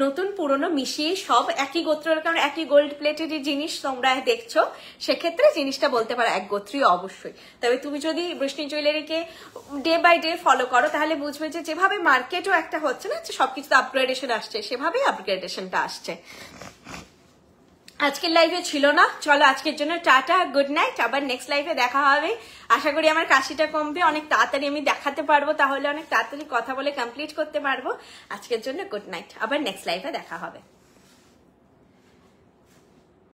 নতুন পুরনো মিশিয়ে সব একই গোত্রের, কারণ একই গোল্ড প্লেটের জিনিস তোমরা দেখছো, সেক্ষেত্রে জিনিসটা বলতে পারো এক গোত্রীয় অবশ্যই। তবে তুমি যদি বৃষ্ণি জুয়েলারিকে ডে বাই ডে ফলো করো, তাহলে বুঝবে যে যেভাবে মার্কেটও একটা হচ্ছে না, যে সবকিছু আপগ্রেডেশন আসছে, সেভাবেই আপগ্রেডেশনটা আসছে। আজকের লাইভে ছিল না, চলো আজকের জন্য টাটা, গুড নাইট, আবার নেক্সট লাইভে দেখা হবে। আশা করি আমার কাশিটা কমবে, অনেক তাড়াতাড়ি আমি দেখাতে পারবো, তাহলে অনেক তাড়াতাড়ি কথা বলে কমপ্লিট করতে পারবো। আজকের জন্য গুড নাইট, আবার নেক্সট লাইভে দেখা হবে।